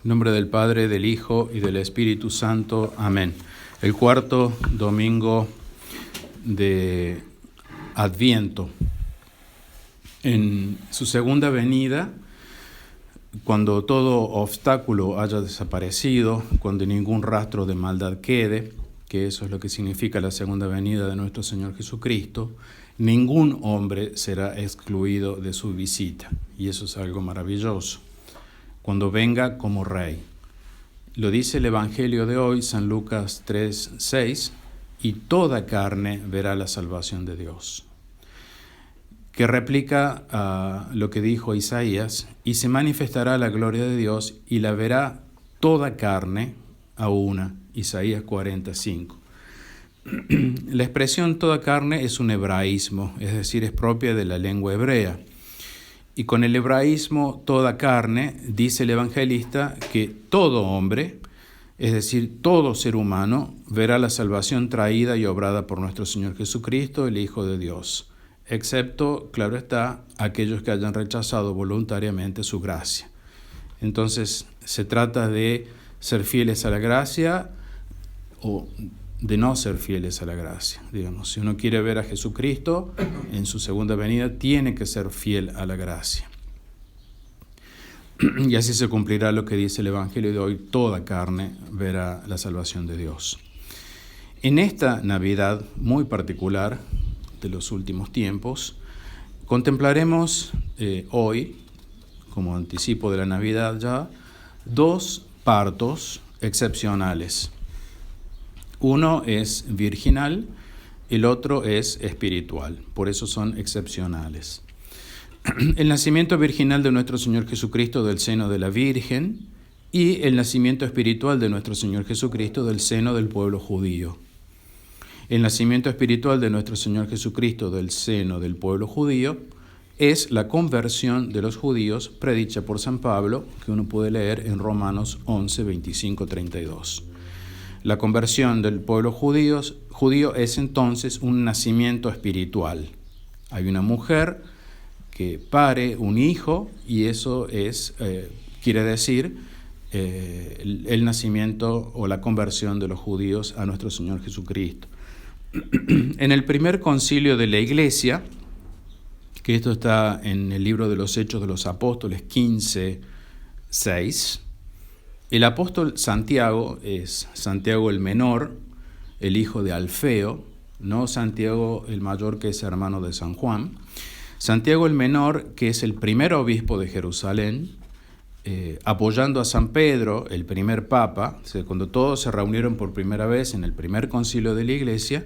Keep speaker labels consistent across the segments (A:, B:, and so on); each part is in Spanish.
A: En nombre del Padre, del Hijo y del Espíritu Santo. Amén. El cuarto domingo de Adviento. En su segunda venida, cuando todo obstáculo haya desaparecido, cuando ningún rastro de maldad quede, que eso es lo que significa la segunda venida de nuestro Señor Jesucristo, ningún hombre será excluido de su visita. Y eso es algo maravilloso. Cuando venga como Rey. Lo dice el Evangelio de hoy, San Lucas 3:6, y toda carne verá la salvación de Dios. Que replica a lo que dijo Isaías, y se manifestará la gloria de Dios y la verá toda carne a una, Isaías 45. La expresión toda carne es un hebraísmo, es decir, es propia de la lengua hebrea. Y con el hebraísmo toda carne, dice el evangelista que todo hombre, es decir, todo ser humano, verá la salvación traída y obrada por nuestro Señor Jesucristo, el Hijo de Dios, excepto, claro está, aquellos que hayan rechazado voluntariamente su gracia. Entonces, se trata de ser fieles a la gracia o de no ser fieles a la gracia. Digamos, si uno quiere ver a Jesucristo en su segunda venida, tiene que ser fiel a la gracia. Y así se cumplirá lo que dice el Evangelio de hoy: toda carne verá la salvación de Dios. En esta Navidad muy particular de los últimos tiempos, contemplaremos hoy, como anticipo de la Navidad ya, dos partos excepcionales. Uno es virginal, el otro es espiritual, por eso son excepcionales. El nacimiento virginal de nuestro Señor Jesucristo del seno de la Virgen y el nacimiento espiritual de nuestro Señor Jesucristo del seno del pueblo judío. El nacimiento espiritual de nuestro Señor Jesucristo del seno del pueblo judío es la conversión de los judíos predicha por San Pablo, que uno puede leer en Romanos 11, 25, 32. La conversión del pueblo judío es entonces un nacimiento espiritual. Hay una mujer que pare un hijo y eso quiere decir el nacimiento o la conversión de los judíos a nuestro Señor Jesucristo. En el primer concilio de la Iglesia, que esto está en el libro de los Hechos de los Apóstoles 15:6, el apóstol Santiago es Santiago el menor, el hijo de Alfeo, no Santiago el mayor, que es hermano de San Juan. Santiago el menor, que es el primer obispo de Jerusalén, apoyando a San Pedro, el primer papa. Cuando todos se reunieron por primera vez en el primer concilio de la Iglesia,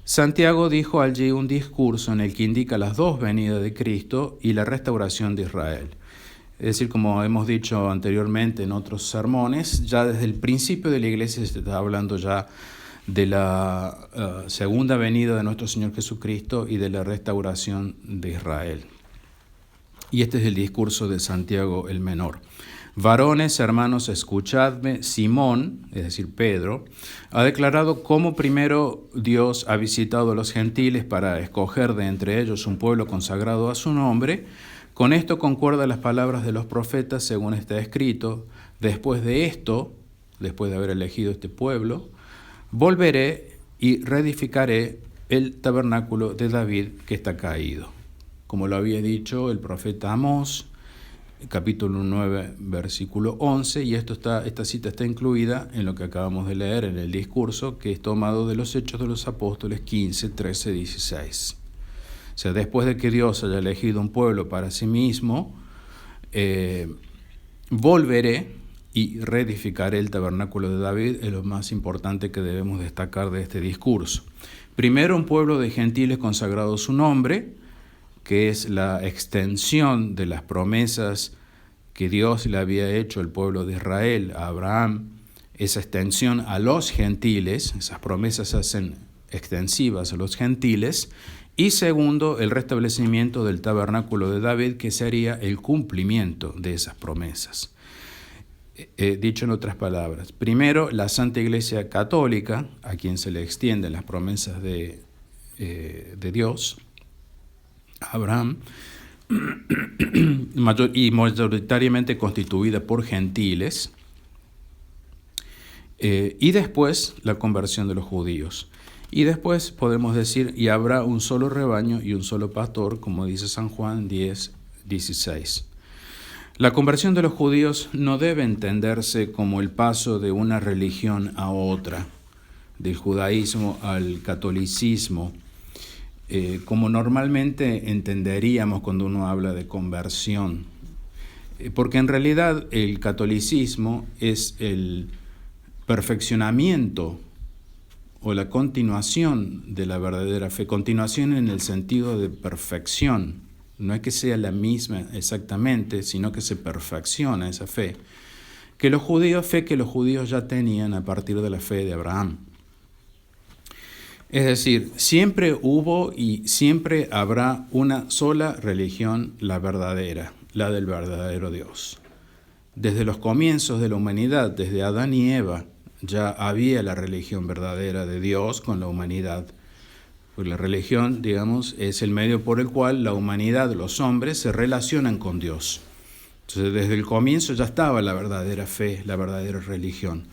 A: Santiago dijo allí un discurso en el que indica las dos venidas de Cristo y la restauración de Israel. Es decir, como hemos dicho anteriormente en otros sermones, ya desde el principio de la Iglesia se está hablando ya de la segunda venida de nuestro Señor Jesucristo y de la restauración de Israel. Y este es el discurso de Santiago el menor. Varones, hermanos, escuchadme. Simón, es decir, Pedro, ha declarado cómo primero Dios ha visitado a los gentiles para escoger de entre ellos un pueblo consagrado a su nombre. Con esto concuerdan las palabras de los profetas, según está escrito: después de esto, después de haber elegido este pueblo, volveré y reedificaré el tabernáculo de David que está caído. Como lo había dicho el profeta Amós, capítulo 9, versículo 11, y esta cita está incluida en lo que acabamos de leer en el discurso, que es tomado de los Hechos de los Apóstoles 15, 13, 16. O sea, después de que Dios haya elegido un pueblo para sí mismo, volveré y reedificaré el tabernáculo de David. Es lo más importante que debemos destacar de este discurso. Primero, un pueblo de gentiles consagrado a su nombre, que es la extensión de las promesas que Dios le había hecho al pueblo de Israel, a Abraham. Esa extensión a los gentiles, esas promesas se hacen extensivas a los gentiles. Y segundo, el restablecimiento del tabernáculo de David, que sería el cumplimiento de esas promesas. Dicho en otras palabras, primero, la Santa Iglesia Católica, a quien se le extienden las promesas de Dios, Abraham, y mayoritariamente constituida por gentiles, Y después la conversión de los judíos. Y después podemos decir, y habrá un solo rebaño y un solo pastor, como dice San Juan 10:16. La conversión de los judíos no debe entenderse como el paso de una religión a otra, del judaísmo al catolicismo, como normalmente entenderíamos cuando uno habla de conversión. Porque en realidad el catolicismo es el perfeccionamiento o la continuación de la verdadera fe, continuación en el sentido de perfección. No es que sea la misma exactamente, sino que se perfecciona esa fe. Que los judíos ya tenían a partir de la fe de Abraham. Es decir, siempre hubo y siempre habrá una sola religión, la verdadera, la del verdadero Dios. Desde los comienzos de la humanidad, desde Adán y Eva, ya había la religión verdadera de Dios con la humanidad. Pues la religión, digamos, es el medio por el cual la humanidad, los hombres, se relacionan con Dios. Entonces, desde el comienzo ya estaba la verdadera fe, la verdadera religión.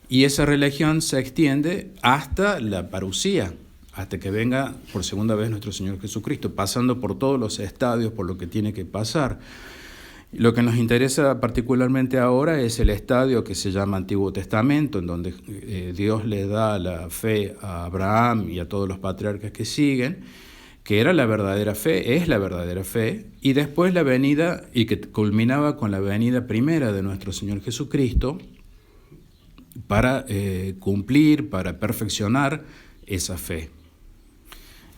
A: Y esa religión se extiende hasta la parusía, hasta que venga por segunda vez nuestro Señor Jesucristo, pasando por todos los estadios por lo que tiene que pasar. Lo que nos interesa particularmente ahora es el estadio que se llama Antiguo Testamento, en donde Dios le da la fe a Abraham y a todos los patriarcas que siguen, que era la verdadera fe, es la verdadera fe, y después la venida, y que culminaba con la venida primera de nuestro Señor Jesucristo, para cumplir, para perfeccionar esa fe.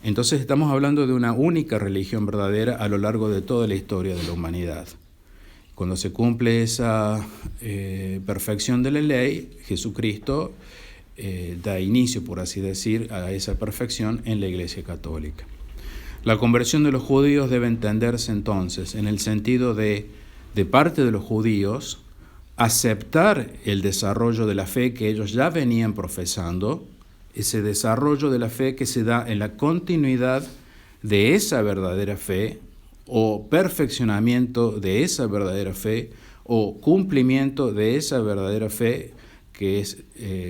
A: Entonces estamos hablando de una única religión verdadera a lo largo de toda la historia de la humanidad. Cuando se cumple esa perfección de la ley, Jesucristo da inicio, por así decir, a esa perfección en la Iglesia Católica. La conversión de los judíos debe entenderse entonces en el sentido de parte de los judíos, aceptar el desarrollo de la fe que ellos ya venían profesando, ese desarrollo de la fe que se da en la continuidad de esa verdadera fe, o perfeccionamiento de esa verdadera fe, o cumplimiento de esa verdadera fe, que es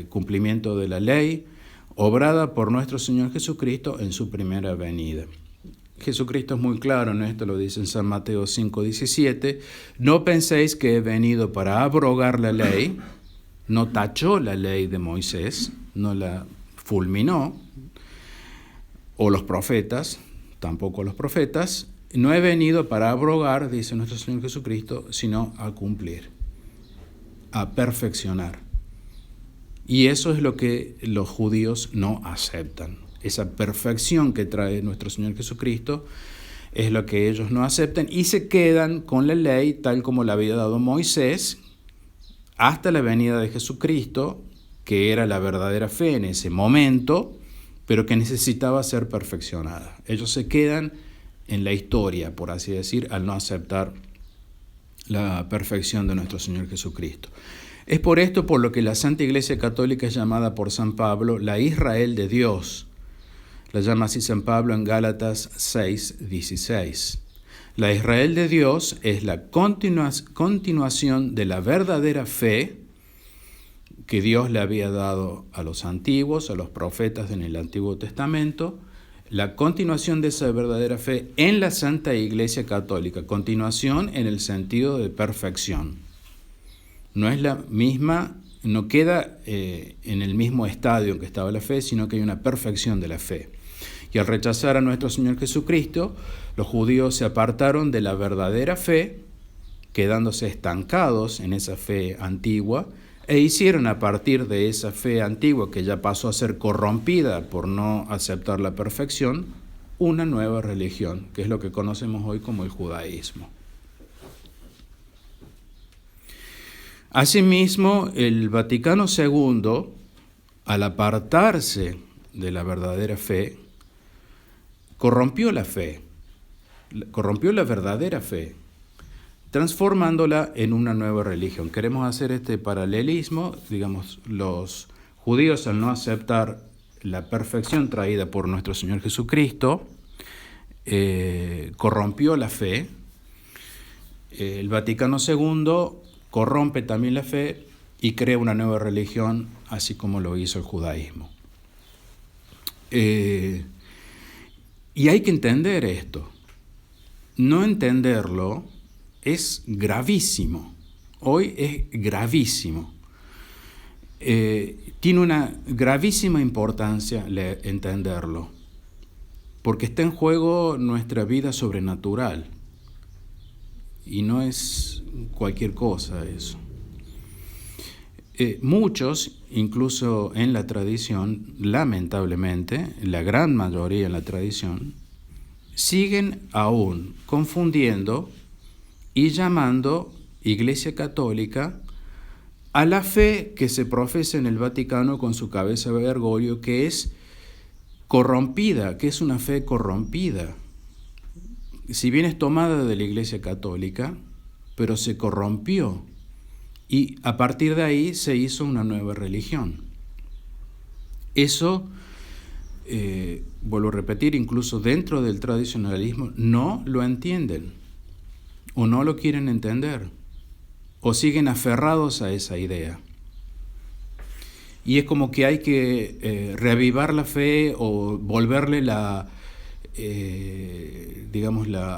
A: cumplimiento de la ley, obrada por nuestro Señor Jesucristo en su primera venida. Jesucristo es muy claro en esto, lo dice en San Mateo 5:17, no penséis que he venido para abrogar la ley, no tachó la ley de Moisés, no la fulminó, o los profetas, tampoco los profetas. No he venido para abrogar, dice nuestro Señor Jesucristo, sino a cumplir, a perfeccionar. Y eso es lo que los judíos no aceptan. Esa perfección que trae nuestro Señor Jesucristo es lo que ellos no aceptan y se quedan con la ley tal como la había dado Moisés hasta la venida de Jesucristo, que era la verdadera fe en ese momento, pero que necesitaba ser perfeccionada. Ellos se quedan en la historia, por así decir, al no aceptar la perfección de nuestro Señor Jesucristo. Es por esto por lo que la Santa Iglesia Católica es llamada por San Pablo la Israel de Dios. La llama así San Pablo en Gálatas 6:16. La Israel de Dios es la continuación de la verdadera fe que Dios le había dado a los antiguos, a los profetas en el Antiguo Testamento, la continuación de esa verdadera fe en la Santa Iglesia Católica, continuación en el sentido de perfección. No es la misma, no queda en el mismo estadio en que estaba la fe, sino que hay una perfección de la fe. Y al rechazar a nuestro Señor Jesucristo, los judíos se apartaron de la verdadera fe, quedándose estancados en esa fe antigua, e hicieron a partir de esa fe antigua, que ya pasó a ser corrompida por no aceptar la perfección, una nueva religión, que es lo que conocemos hoy como el judaísmo. Asimismo, el Vaticano II, al apartarse de la verdadera fe, corrompió la fe, corrompió la verdadera fe, transformándola en una nueva religión. Queremos hacer este paralelismo, digamos, los judíos al no aceptar la perfección traída por nuestro Señor Jesucristo, corrompió la fe. El Vaticano II corrompe también la fe y crea una nueva religión, así como lo hizo el judaísmo. Y hay que entender esto. No entenderlo es gravísimo. Hoy es gravísimo. Tiene una gravísima importancia entenderlo, porque está en juego nuestra vida sobrenatural. Y no es cualquier cosa eso. Muchos, incluso en la tradición, lamentablemente, la gran mayoría en la tradición, siguen aún confundiendo y llamando Iglesia Católica a la fe que se profesa en el Vaticano con su cabeza de Bergoglio, que es corrompida, que es una fe corrompida. Si bien es tomada de la Iglesia Católica, pero se corrompió. Y a partir de ahí se hizo una nueva religión. Eso, vuelvo a repetir, incluso dentro del tradicionalismo, no lo entienden o no lo quieren entender o siguen aferrados a esa idea. Y es como que hay que reavivar la fe o volverle la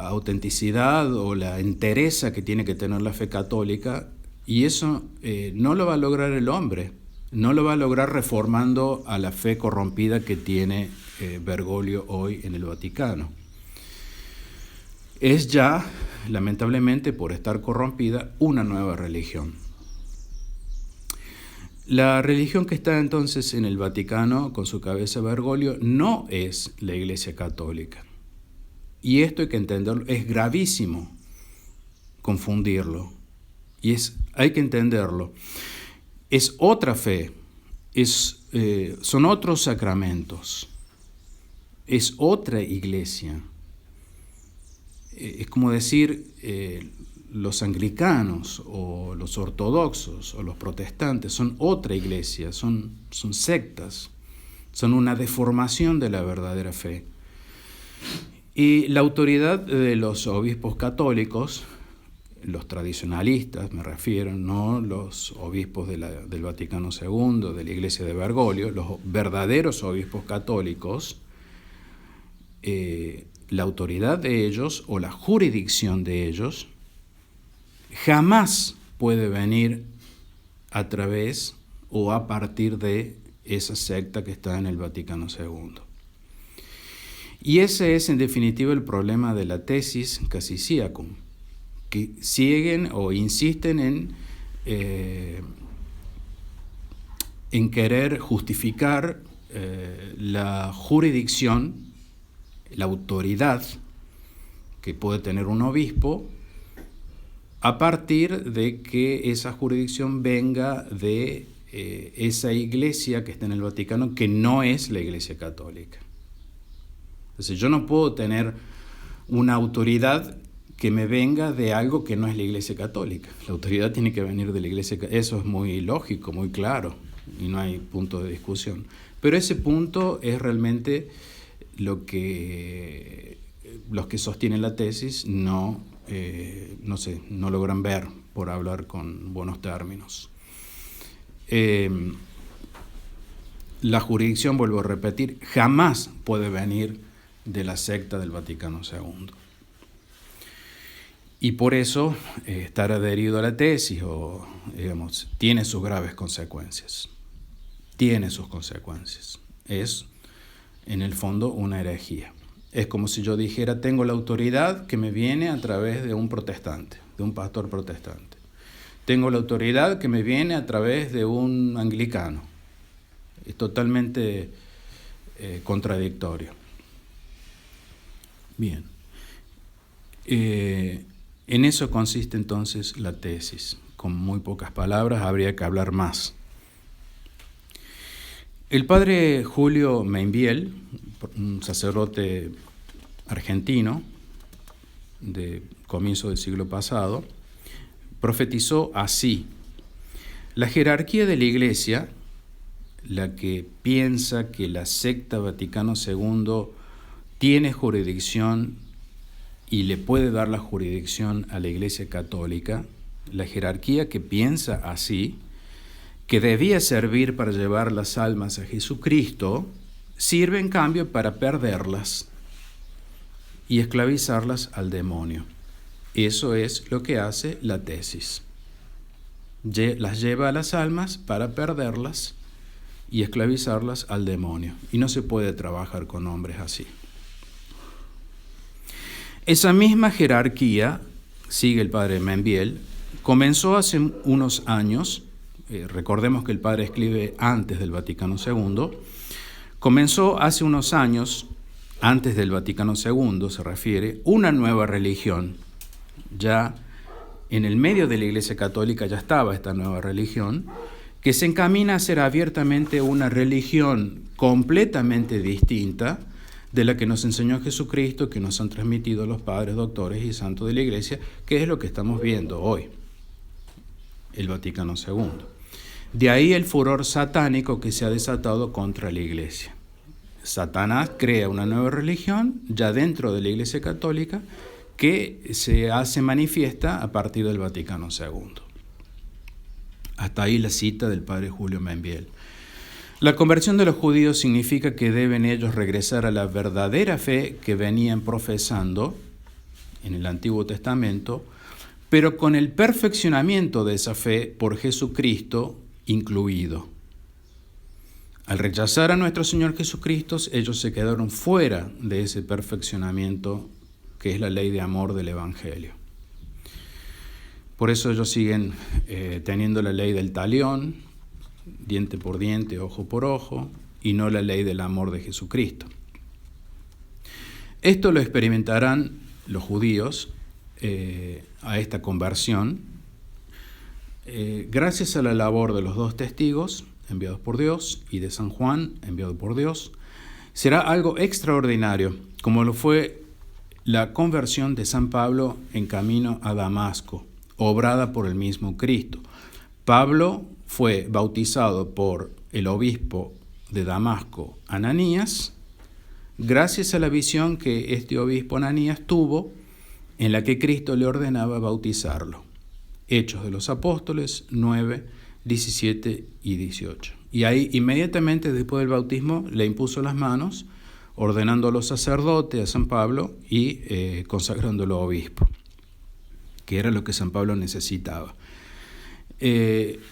A: autenticidad o la entereza que tiene que tener la fe católica. Y eso no lo va a lograr el hombre, no lo va a lograr reformando a la fe corrompida que tiene Bergoglio hoy en el Vaticano. Es ya, lamentablemente, por estar corrompida, una nueva religión. La religión que está entonces en el Vaticano, con su cabeza Bergoglio, no es la Iglesia Católica. Y esto hay que entenderlo, es gravísimo confundirlo. Y hay que entenderlo. Es otra fe, son otros sacramentos, es otra iglesia. Es como decir los anglicanos o los ortodoxos o los protestantes son otra iglesia, son sectas, son una deformación de la verdadera fe. Y la autoridad de los obispos católicos, los tradicionalistas me refiero, no los obispos del Vaticano II, de la Iglesia de Bergoglio, los verdaderos obispos católicos, la autoridad de ellos o la jurisdicción de ellos jamás puede venir a través o a partir de esa secta que está en el Vaticano II. Y ese es en definitiva el problema de la tesis Cassisiacum, que siguen o insisten en querer justificar la jurisdicción, la autoridad que puede tener un obispo a partir de que esa jurisdicción venga de esa iglesia que está en el Vaticano, que no es la Iglesia Católica. Entonces yo no puedo tener una autoridad que me venga de algo que no es la Iglesia Católica. La autoridad tiene que venir de la Iglesia Católica. Eso es muy lógico, muy claro, y no hay punto de discusión. Pero ese punto es realmente lo que los que sostienen la tesis no logran ver, por hablar con buenos términos. La jurisdicción, vuelvo a repetir, jamás puede venir de la secta del Vaticano II. Y por eso estar adherido a la tesis tiene sus graves consecuencias. Tiene sus consecuencias. Es, en el fondo, una herejía. Es como si yo dijera, tengo la autoridad que me viene a través de un protestante, de un pastor protestante. Tengo la autoridad que me viene a través de un anglicano. Es totalmente contradictorio. Bien. En eso consiste entonces la tesis. Con muy pocas palabras habría que hablar más. El padre Julio Mainviel, un sacerdote argentino de comienzo del siglo pasado, profetizó así: la jerarquía de la Iglesia, la que piensa que la secta Vaticano II tiene jurisdicción y le puede dar la jurisdicción a la Iglesia Católica, la jerarquía que piensa así, que debía servir para llevar las almas a Jesucristo, sirve en cambio para perderlas y esclavizarlas al demonio. Eso es lo que hace la tesis. Las lleva a las almas para perderlas y esclavizarlas al demonio. Y no se puede trabajar con hombres así. Esa misma jerarquía, sigue el padre Membiel, comenzó hace unos años, recordemos que el padre escribe antes del Vaticano II, comenzó hace unos años, antes del Vaticano II se refiere, una nueva religión. Ya en el medio de la Iglesia Católica ya estaba esta nueva religión, que se encamina a ser abiertamente una religión completamente distinta de la que nos enseñó Jesucristo, que nos han transmitido los padres, doctores y santos de la Iglesia, que es lo que estamos viendo hoy, el Vaticano II. De ahí el furor satánico que se ha desatado contra la Iglesia. Satanás crea una nueva religión ya dentro de la Iglesia Católica que se hace manifiesta a partir del Vaticano II. Hasta ahí la cita del padre Julio Membiel. La conversión de los judíos significa que deben ellos regresar a la verdadera fe que venían profesando en el Antiguo Testamento, pero con el perfeccionamiento de esa fe por Jesucristo incluido. Al rechazar a nuestro Señor Jesucristo, ellos se quedaron fuera de ese perfeccionamiento que es la ley de amor del Evangelio. Por eso ellos siguen teniendo la ley del talión, diente por diente, ojo por ojo, y no la ley del amor de Jesucristo. Esto lo experimentarán los judíos a esta conversión gracias a la labor de los dos testigos enviados por Dios y de San Juan enviado por Dios. Será algo extraordinario, como lo fue la conversión de San Pablo en camino a Damasco, obrada por el mismo Cristo. Pablo fue bautizado por el obispo de Damasco, Ananías, gracias a la visión que este obispo Ananías tuvo en la que Cristo le ordenaba bautizarlo. Hechos de los Apóstoles 9, 17 y 18. Y ahí inmediatamente después del bautismo le impuso las manos, ordenándolo sacerdote a San Pablo y consagrándolo obispo, que era lo que San Pablo necesitaba.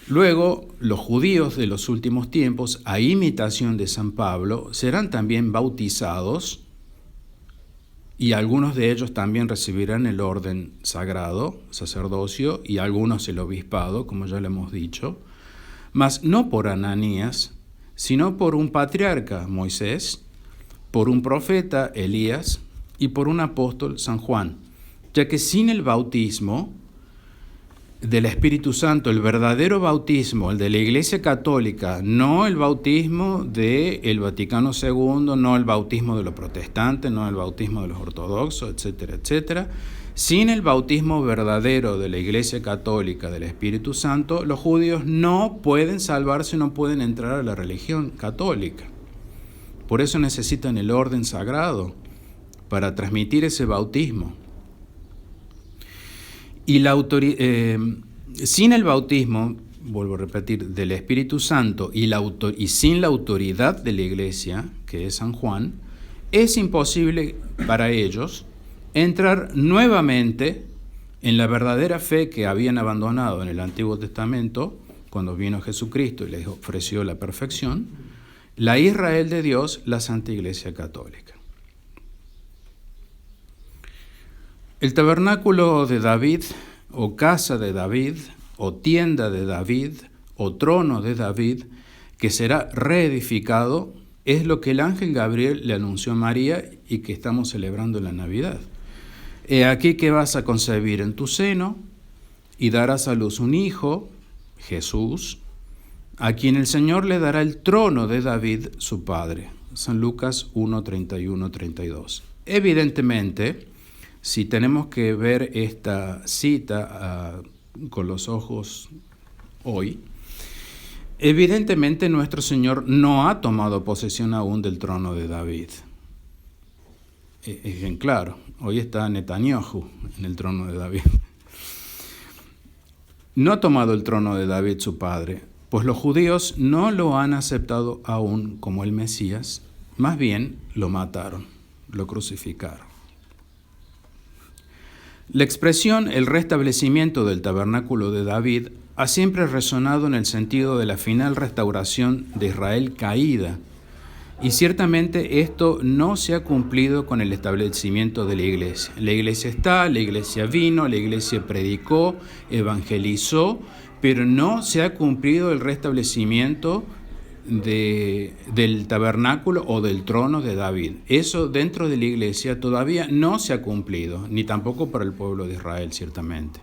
A: Luego, los judíos de los últimos tiempos, a imitación de San Pablo, serán también bautizados y algunos de ellos también recibirán el orden sagrado, sacerdocio, y algunos el obispado, como ya le hemos dicho, mas no por Ananías, sino por un patriarca, Moisés, por un profeta, Elías, y por un apóstol, San Juan, ya que sin el bautismo del Espíritu Santo, el verdadero bautismo, el de la Iglesia Católica, no el bautismo del Vaticano II, no el bautismo de los protestantes, no el bautismo de los ortodoxos, etcétera, etcétera. Sin el bautismo verdadero de la Iglesia Católica, del Espíritu Santo, los judíos no pueden salvarse, no pueden entrar a la religión católica. Por eso necesitan el orden sagrado para transmitir ese bautismo. Y sin el bautismo, vuelvo a repetir, del Espíritu Santo y sin la autoridad de la Iglesia, que es San Juan, es imposible para ellos entrar nuevamente en la verdadera fe que habían abandonado en el Antiguo Testamento, cuando vino Jesucristo y les ofreció la perfección, la Israel de Dios, la Santa Iglesia Católica. El tabernáculo de David, o casa de David, o tienda de David, o trono de David, que será reedificado, es lo que el ángel Gabriel le anunció a María y que estamos celebrando en la Navidad. He aquí que vas a concebir en tu seno y darás a luz un hijo, Jesús, a quien el Señor le dará el trono de David, su padre. San Lucas 1, 31, 32. Evidentemente, si tenemos que ver esta cita con los ojos hoy, evidentemente nuestro Señor no ha tomado posesión aún del trono de David. Es bien claro, hoy está Netanyahu en el trono de David. No ha tomado el trono de David su padre, pues los judíos no lo han aceptado aún como el Mesías, más bien lo mataron, lo crucificaron. La expresión el restablecimiento del tabernáculo de David ha siempre resonado en el sentido de la final restauración de Israel caída, y ciertamente esto no se ha cumplido con el establecimiento de la iglesia. La iglesia está, la iglesia vino, la iglesia predicó, evangelizó, pero no se ha cumplido el restablecimiento del tabernáculo o del trono de David. Eso dentro de la iglesia todavía no se ha cumplido, ni tampoco para el pueblo de Israel, ciertamente.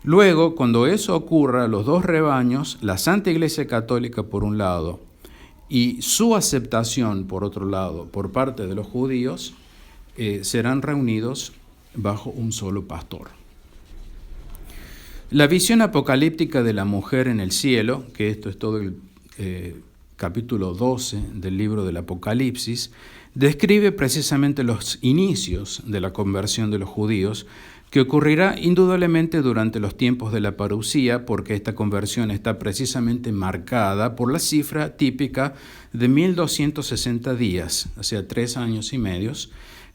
A: Luego, cuando eso ocurra, los dos rebaños, la Santa Iglesia Católica por un lado, y su aceptación, por otro lado, por parte de los judíos, serán reunidos bajo un solo pastor. La visión apocalíptica de la mujer en el cielo, que esto es todo el capítulo 12 del libro del Apocalipsis, describe precisamente los inicios de la conversión de los judíos, que ocurrirá indudablemente durante los tiempos de la parusía, porque esta conversión está precisamente marcada por la cifra típica de 1260 días, o sea, 3 años y medio,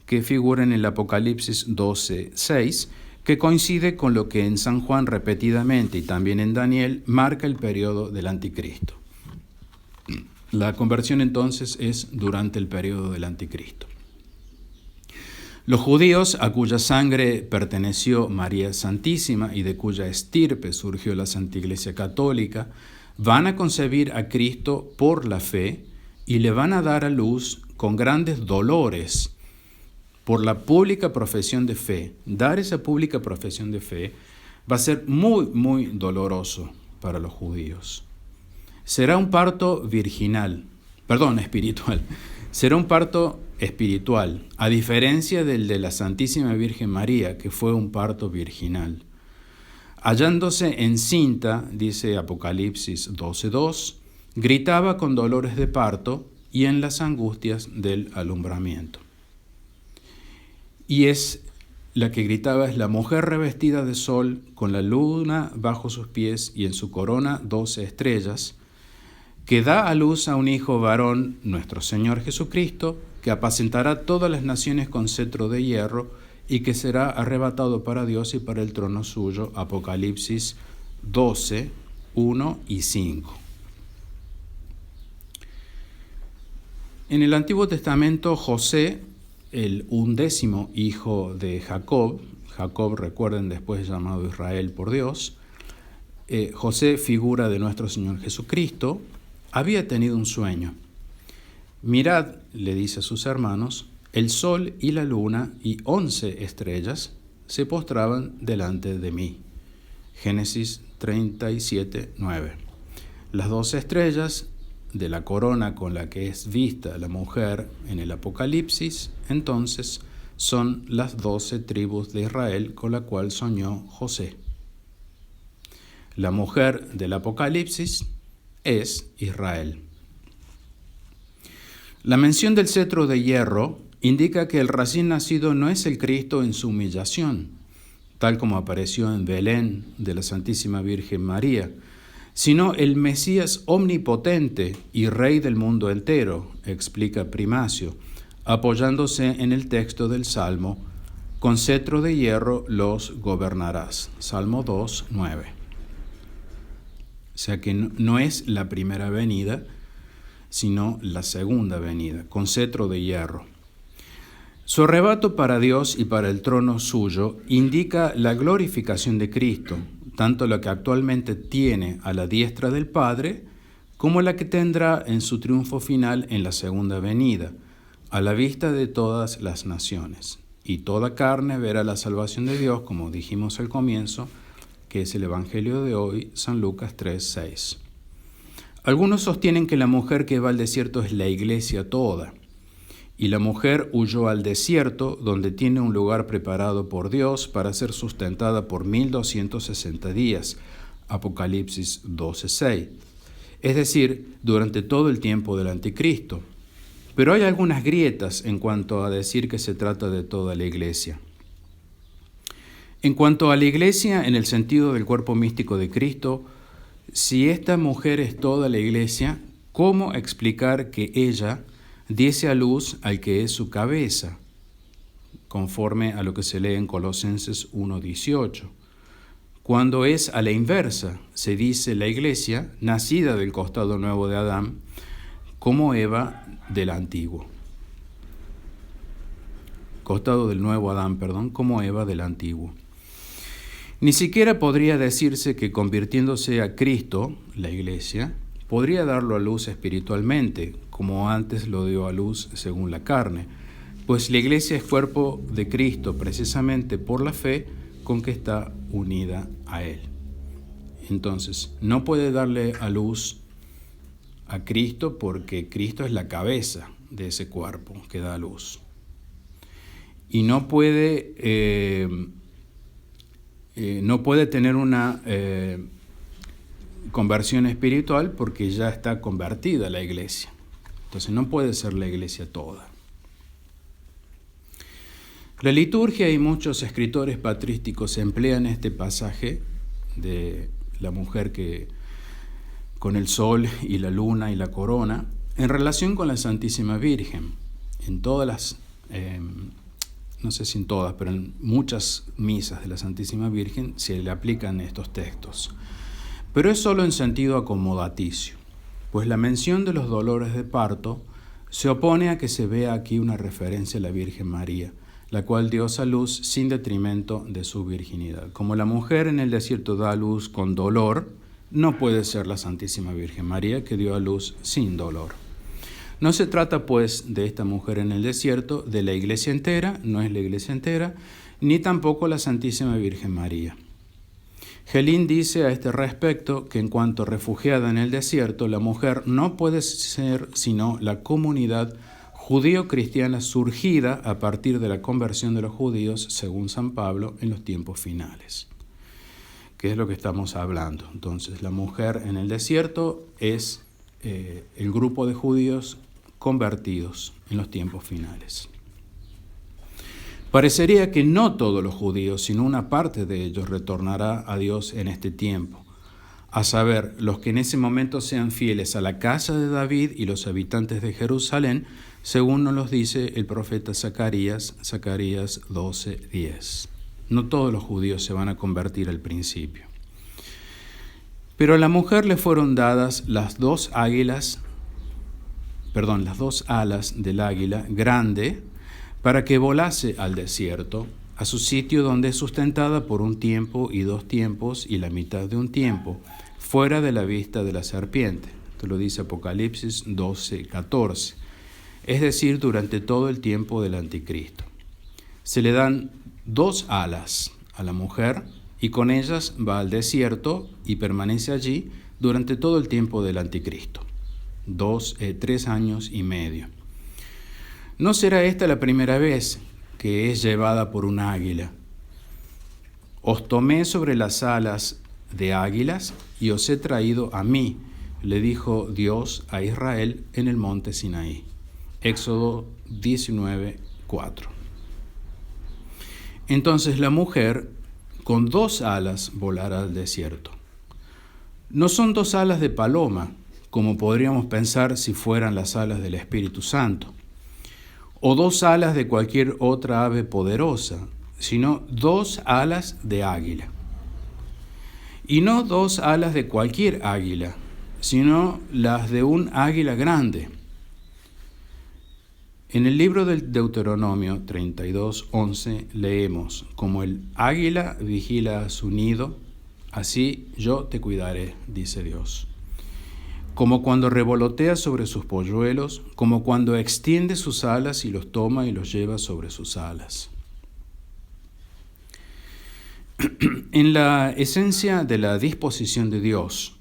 A: que figura en el Apocalipsis 12:6, que coincide con lo que en San Juan repetidamente y también en Daniel marca el periodo del anticristo. La conversión entonces es durante el periodo del anticristo. Los judíos, a cuya sangre perteneció María Santísima y de cuya estirpe surgió la Santa Iglesia Católica, van a concebir a Cristo por la fe y le van a dar a luz con grandes dolores por la pública profesión de fe. Dar esa pública profesión de fe va a ser muy, muy doloroso para los judíos. Será un parto espiritual. Será un parto espiritual, a diferencia del de la Santísima Virgen María, que fue un parto virginal. Hallándose encinta, dice Apocalipsis 12:2, gritaba con dolores de parto y en las angustias del alumbramiento. Y la que gritaba es la mujer revestida de sol, con la luna bajo sus pies y en su corona 12 estrellas, que da a luz a un hijo varón, nuestro Señor Jesucristo, que apacentará todas las naciones con cetro de hierro y que será arrebatado para Dios y para el trono suyo. Apocalipsis 12, 1 y 5. En el Antiguo Testamento, José, el 11º hijo de Jacob, recuerden, después llamado Israel por Dios, José, figura de nuestro Señor Jesucristo, había tenido un sueño. Mirad, le dice a sus hermanos, el sol y la luna y 11 estrellas se postraban delante de mí. Génesis 37, 9. Las 12 estrellas de la corona con la que es vista la mujer en el Apocalipsis, entonces, son las 12 tribus de Israel con la cual soñó José. La mujer del Apocalipsis es Israel. La mención del cetro de hierro indica que el recién nacido no es el Cristo en su humillación, tal como apareció en Belén de la Santísima Virgen María, sino el Mesías omnipotente y Rey del mundo entero, explica Primacio, apoyándose en el texto del Salmo, con cetro de hierro los gobernarás. Salmo 2, 9. O sea que no es la primera venida, sino la segunda venida, con cetro de hierro. Su arrebato para Dios y para el trono suyo indica la glorificación de Cristo, tanto la que actualmente tiene a la diestra del Padre, como la que tendrá en su triunfo final en la segunda venida, a la vista de todas las naciones. Y toda carne verá la salvación de Dios, como dijimos al comienzo, que es el Evangelio de hoy, San Lucas 3:6. Algunos sostienen que la mujer que va al desierto es la iglesia toda, y la mujer huyó al desierto, donde tiene un lugar preparado por Dios para ser sustentada por 1260 días, Apocalipsis 12:6, es decir, durante todo el tiempo del anticristo. Pero hay algunas grietas en cuanto a decir que se trata de toda la iglesia. En cuanto a la iglesia, en el sentido del cuerpo místico de Cristo, Si esta mujer es toda la iglesia, ¿cómo explicar que ella diese a luz al que es su cabeza? Conforme a lo que se lee en Colosenses 1:18. Cuando es a la inversa, se dice la iglesia, nacida del costado nuevo de Adán, como Eva del antiguo. Costado del nuevo Adán, como Eva del antiguo. Ni siquiera podría decirse que convirtiéndose a Cristo, la iglesia, podría darlo a luz espiritualmente, como antes lo dio a luz según la carne, pues la iglesia es cuerpo de Cristo precisamente por la fe con que está unida a Él. Entonces, no puede darle a luz a Cristo porque Cristo es la cabeza de ese cuerpo que da a luz. Y no puede tener una conversión espiritual porque ya está convertida la iglesia. Entonces no puede ser la iglesia toda. La liturgia y muchos escritores patrísticos emplean este pasaje de la mujer que con el sol y la luna y la corona en relación con la Santísima Virgen. En todas las no sé si en todas, pero en muchas misas de la Santísima Virgen se le aplican estos textos. Pero es solo en sentido acomodaticio, pues la mención de los dolores de parto se opone a que se vea aquí una referencia a la Virgen María, la cual dio a luz sin detrimento de su virginidad. Como la mujer en el desierto da a luz con dolor, no puede ser la Santísima Virgen María que dio a luz sin dolor. No se trata, pues, de esta mujer en el desierto, de la iglesia entera, no es la iglesia entera, ni tampoco la Santísima Virgen María. Gelín dice a este respecto que en cuanto refugiada en el desierto, la mujer no puede ser sino la comunidad judío-cristiana surgida a partir de la conversión de los judíos, según San Pablo, en los tiempos finales. ¿Qué es lo que estamos hablando? Entonces, la mujer en el desierto es el grupo de judíos convertidos en los tiempos finales. Parecería que no todos los judíos, sino una parte de ellos retornará a Dios en este tiempo, a saber, los que en ese momento sean fieles a la casa de David y los habitantes de Jerusalén, según nos los dice el profeta Zacarías 12:10. No todos los judíos se van a convertir al principio. Pero a la mujer le fueron dadas las dos alas del águila grande para que volase al desierto, a su sitio donde es sustentada por un tiempo y 2 tiempos y la mitad de un tiempo, fuera de la vista de la serpiente. Esto lo dice Apocalipsis 12:14. Es decir, durante todo el tiempo del anticristo. Se le dan 2 alas a la mujer y con ellas va al desierto y permanece allí durante todo el tiempo del anticristo, 3 años y medio. No será esta la primera vez que es llevada por un águila. Os tomé sobre las alas de águilas y os he traído a mí, le dijo Dios a Israel en el monte Sinaí. Éxodo 19:4. Entonces la mujer con 2 alas volará al desierto. No son 2 alas de paloma, como podríamos pensar si fueran las alas del Espíritu Santo, o 2 alas de cualquier otra ave poderosa, sino 2 alas de águila. Y no 2 alas de cualquier águila, sino las de un águila grande. En el libro del Deuteronomio 32:11 leemos: como el águila vigila a su nido, así yo te cuidaré, dice Dios. Como cuando revolotea sobre sus polluelos, como cuando extiende sus alas y los toma y los lleva sobre sus alas. En la esencia de la disposición de Dios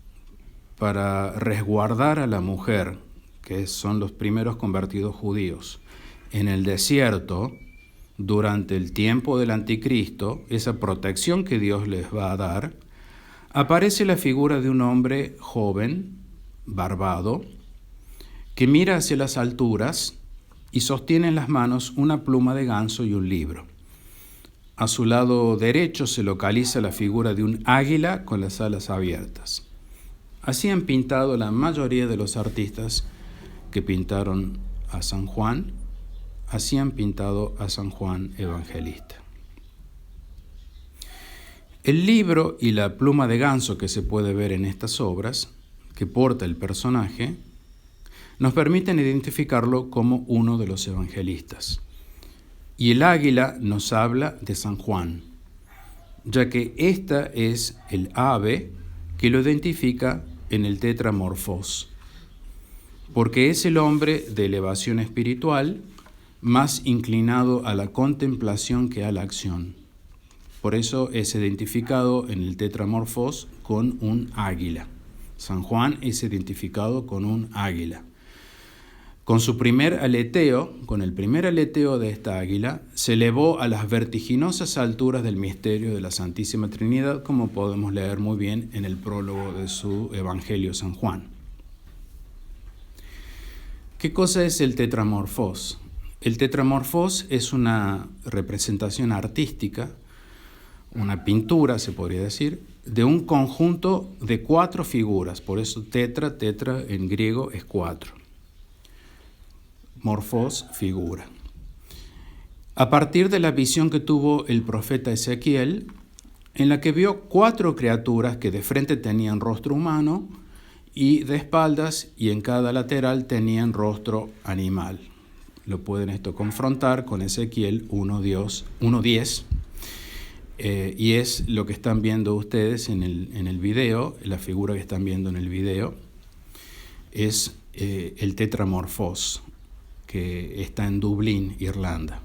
A: para resguardar a la mujer, que son los primeros convertidos judíos, en el desierto, durante el tiempo del anticristo, esa protección que Dios les va a dar, aparece la figura de un hombre joven, barbado, que mira hacia las alturas y sostiene en las manos una pluma de ganso y un libro. A su lado derecho se localiza la figura de un águila con las alas abiertas. Así han pintado la mayoría de los artistas que pintaron a San Juan, así han pintado a San Juan Evangelista. El libro y la pluma de ganso que se puede ver en estas obras, que porta el personaje, nos permiten identificarlo como uno de los evangelistas. Y el águila nos habla de San Juan, ya que esta es el ave que lo identifica en el tetramorfos, porque es el hombre de elevación espiritual más inclinado a la contemplación que a la acción. Por eso es identificado en el tetramorfos con un águila. San Juan es identificado con un águila. Con su primer aleteo, con el primer aleteo de esta águila, se elevó a las vertiginosas alturas del misterio de la Santísima Trinidad, como podemos leer muy bien en el prólogo de su Evangelio San Juan. ¿Qué cosa es el tetramorfos? El tetramorfos es una representación artística, una pintura, se podría decir, de un conjunto de 4 figuras. Por eso tetra en griego es 4. Morfos, figura. A partir de la visión que tuvo el profeta Ezequiel, en la que vio 4 criaturas que de frente tenían rostro humano y de espaldas y en cada lateral tenían rostro animal. Lo pueden esto confrontar con Ezequiel 1:10. Y es lo que están viendo ustedes en el video, la figura que están viendo en el video, es el tetramorfos, que está en Dublín, Irlanda.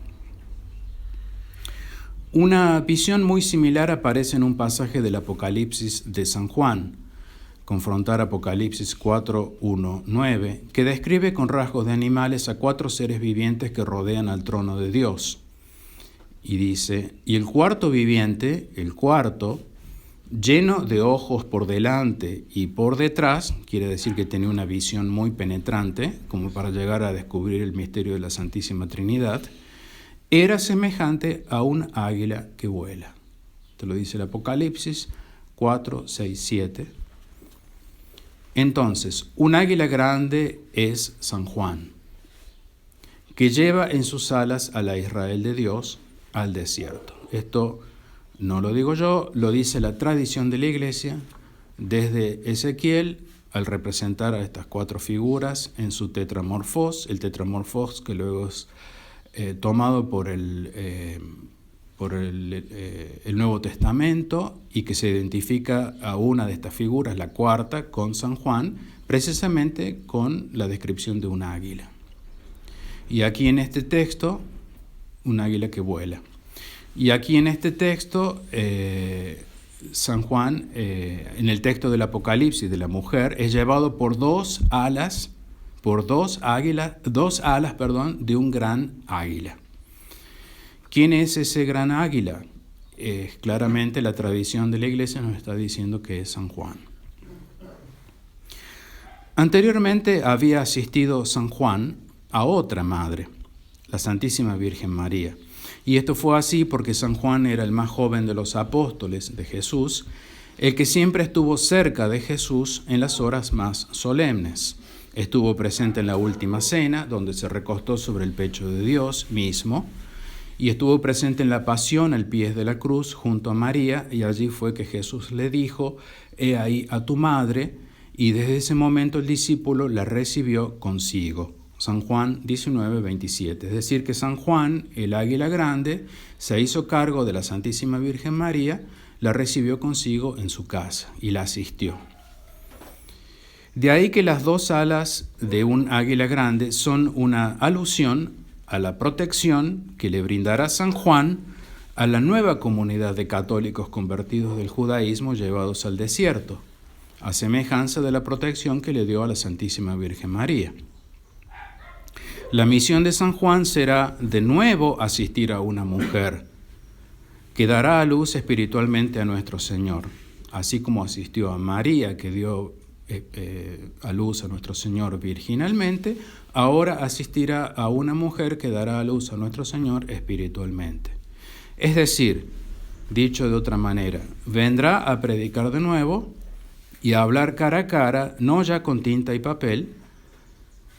A: Una visión muy similar aparece en un pasaje del Apocalipsis de San Juan, confrontar Apocalipsis 4:1-9, que describe con rasgos de animales a 4 seres vivientes que rodean al trono de Dios. Y dice, y el cuarto viviente, el cuarto, lleno de ojos por delante y por detrás, quiere decir que tenía una visión muy penetrante, como para llegar a descubrir el misterio de la Santísima Trinidad, era semejante a un águila que vuela. Te lo dice el Apocalipsis 4:6-7. Entonces, un águila grande es San Juan, que lleva en sus alas a la Israel de Dios al desierto. Esto no lo digo yo, lo dice la tradición de la Iglesia desde Ezequiel al representar a estas 4 figuras en su tetramorfos, el tetramorfos que luego es tomado por el Nuevo Testamento y que se identifica a una de estas figuras, la cuarta, con San Juan, precisamente con la descripción de un águila. Y aquí en este texto, un águila que vuela. Y aquí en este texto, San Juan, en el texto del Apocalipsis de la mujer, es llevado por 2 alas, de un gran águila. ¿Quién es ese gran águila? Claramente la tradición de la Iglesia nos está diciendo que es San Juan. Anteriormente había asistido San Juan a otra madre, la Santísima Virgen María. Y esto fue así porque San Juan era el más joven de los apóstoles de Jesús, el que siempre estuvo cerca de Jesús en las horas más solemnes. Estuvo presente en la última cena, donde se recostó sobre el pecho de Dios mismo, y estuvo presente en la pasión al pie de la cruz junto a María, y allí fue que Jesús le dijo, «He ahí a tu madre», y desde ese momento el discípulo la recibió consigo. San Juan 19:27. Es decir, que San Juan, el águila grande, se hizo cargo de la Santísima Virgen María, la recibió consigo en su casa y la asistió. De ahí que las 2 alas de un águila grande son una alusión a la protección que le brindará San Juan a la nueva comunidad de católicos convertidos del judaísmo llevados al desierto, a semejanza de la protección que le dio a la Santísima Virgen María. La misión de San Juan será de nuevo asistir a una mujer que dará a luz espiritualmente a nuestro Señor, así como asistió a María, que dio a luz a nuestro Señor virginalmente, ahora asistirá a una mujer que dará a luz a nuestro Señor espiritualmente. Es decir, dicho de otra manera, vendrá a predicar de nuevo y a hablar cara a cara, no ya con tinta y papel,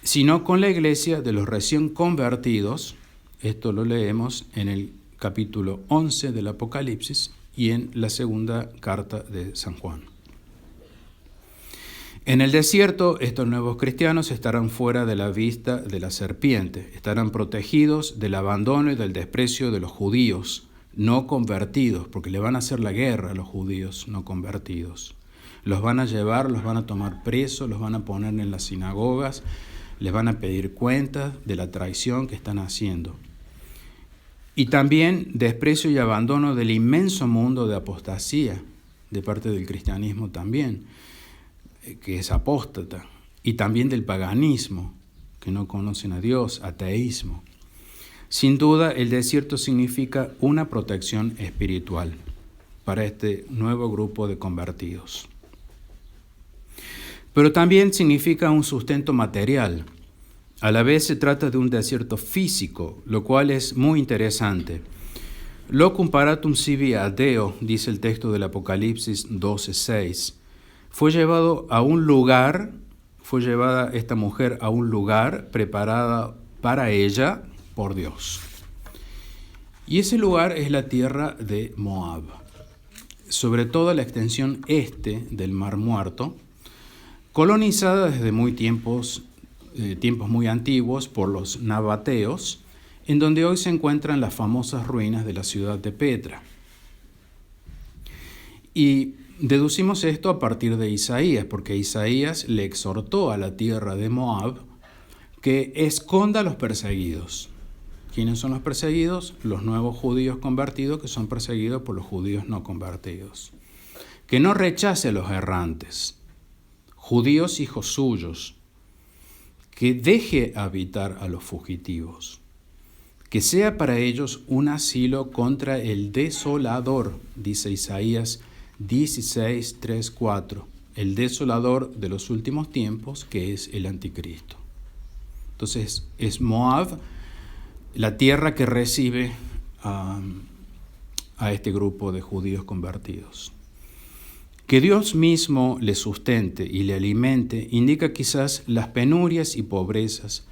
A: sino con la iglesia de los recién convertidos. Esto lo leemos en el capítulo 11 del Apocalipsis y en la segunda carta de San Juan. En el desierto, estos nuevos cristianos estarán fuera de la vista de la serpiente, estarán protegidos del abandono y del desprecio de los judíos no convertidos, porque le van a hacer la guerra a los judíos no convertidos. Los van a llevar, los van a tomar presos, los van a poner en las sinagogas, les van a pedir cuentas de la traición que están haciendo. Y también desprecio y abandono del inmenso mundo de apostasía, de parte del cristianismo también, que es apóstata, y también del paganismo, que no conocen a Dios, ateísmo. Sin duda, el desierto significa una protección espiritual para este nuevo grupo de convertidos. Pero también significa un sustento material. A la vez se trata de un desierto físico, lo cual es muy interesante. Locum paratum sibi ad Deo, dice el texto del Apocalipsis 12:6. Fue llevada esta mujer a un lugar preparada para ella por Dios. Y ese lugar es la tierra de Moab, sobre todo la extensión este del Mar Muerto, colonizada desde tiempos muy antiguos por los nabateos, en donde hoy se encuentran las famosas ruinas de la ciudad de Petra. Y deducimos esto a partir de Isaías, porque Isaías le exhortó a la tierra de Moab que esconda a los perseguidos. ¿Quiénes son los perseguidos? Los nuevos judíos convertidos, que son perseguidos por los judíos no convertidos. Que no rechace a los errantes, judíos hijos suyos. Que deje habitar a los fugitivos. Que sea para ellos un asilo contra el desolador, dice Isaías 16, 3, 4, el desolador de los últimos tiempos, que es el anticristo. Entonces es Moab la tierra que recibe a este grupo de judíos convertidos. Que Dios mismo le sustente y le alimente indica quizás las penurias y pobrezas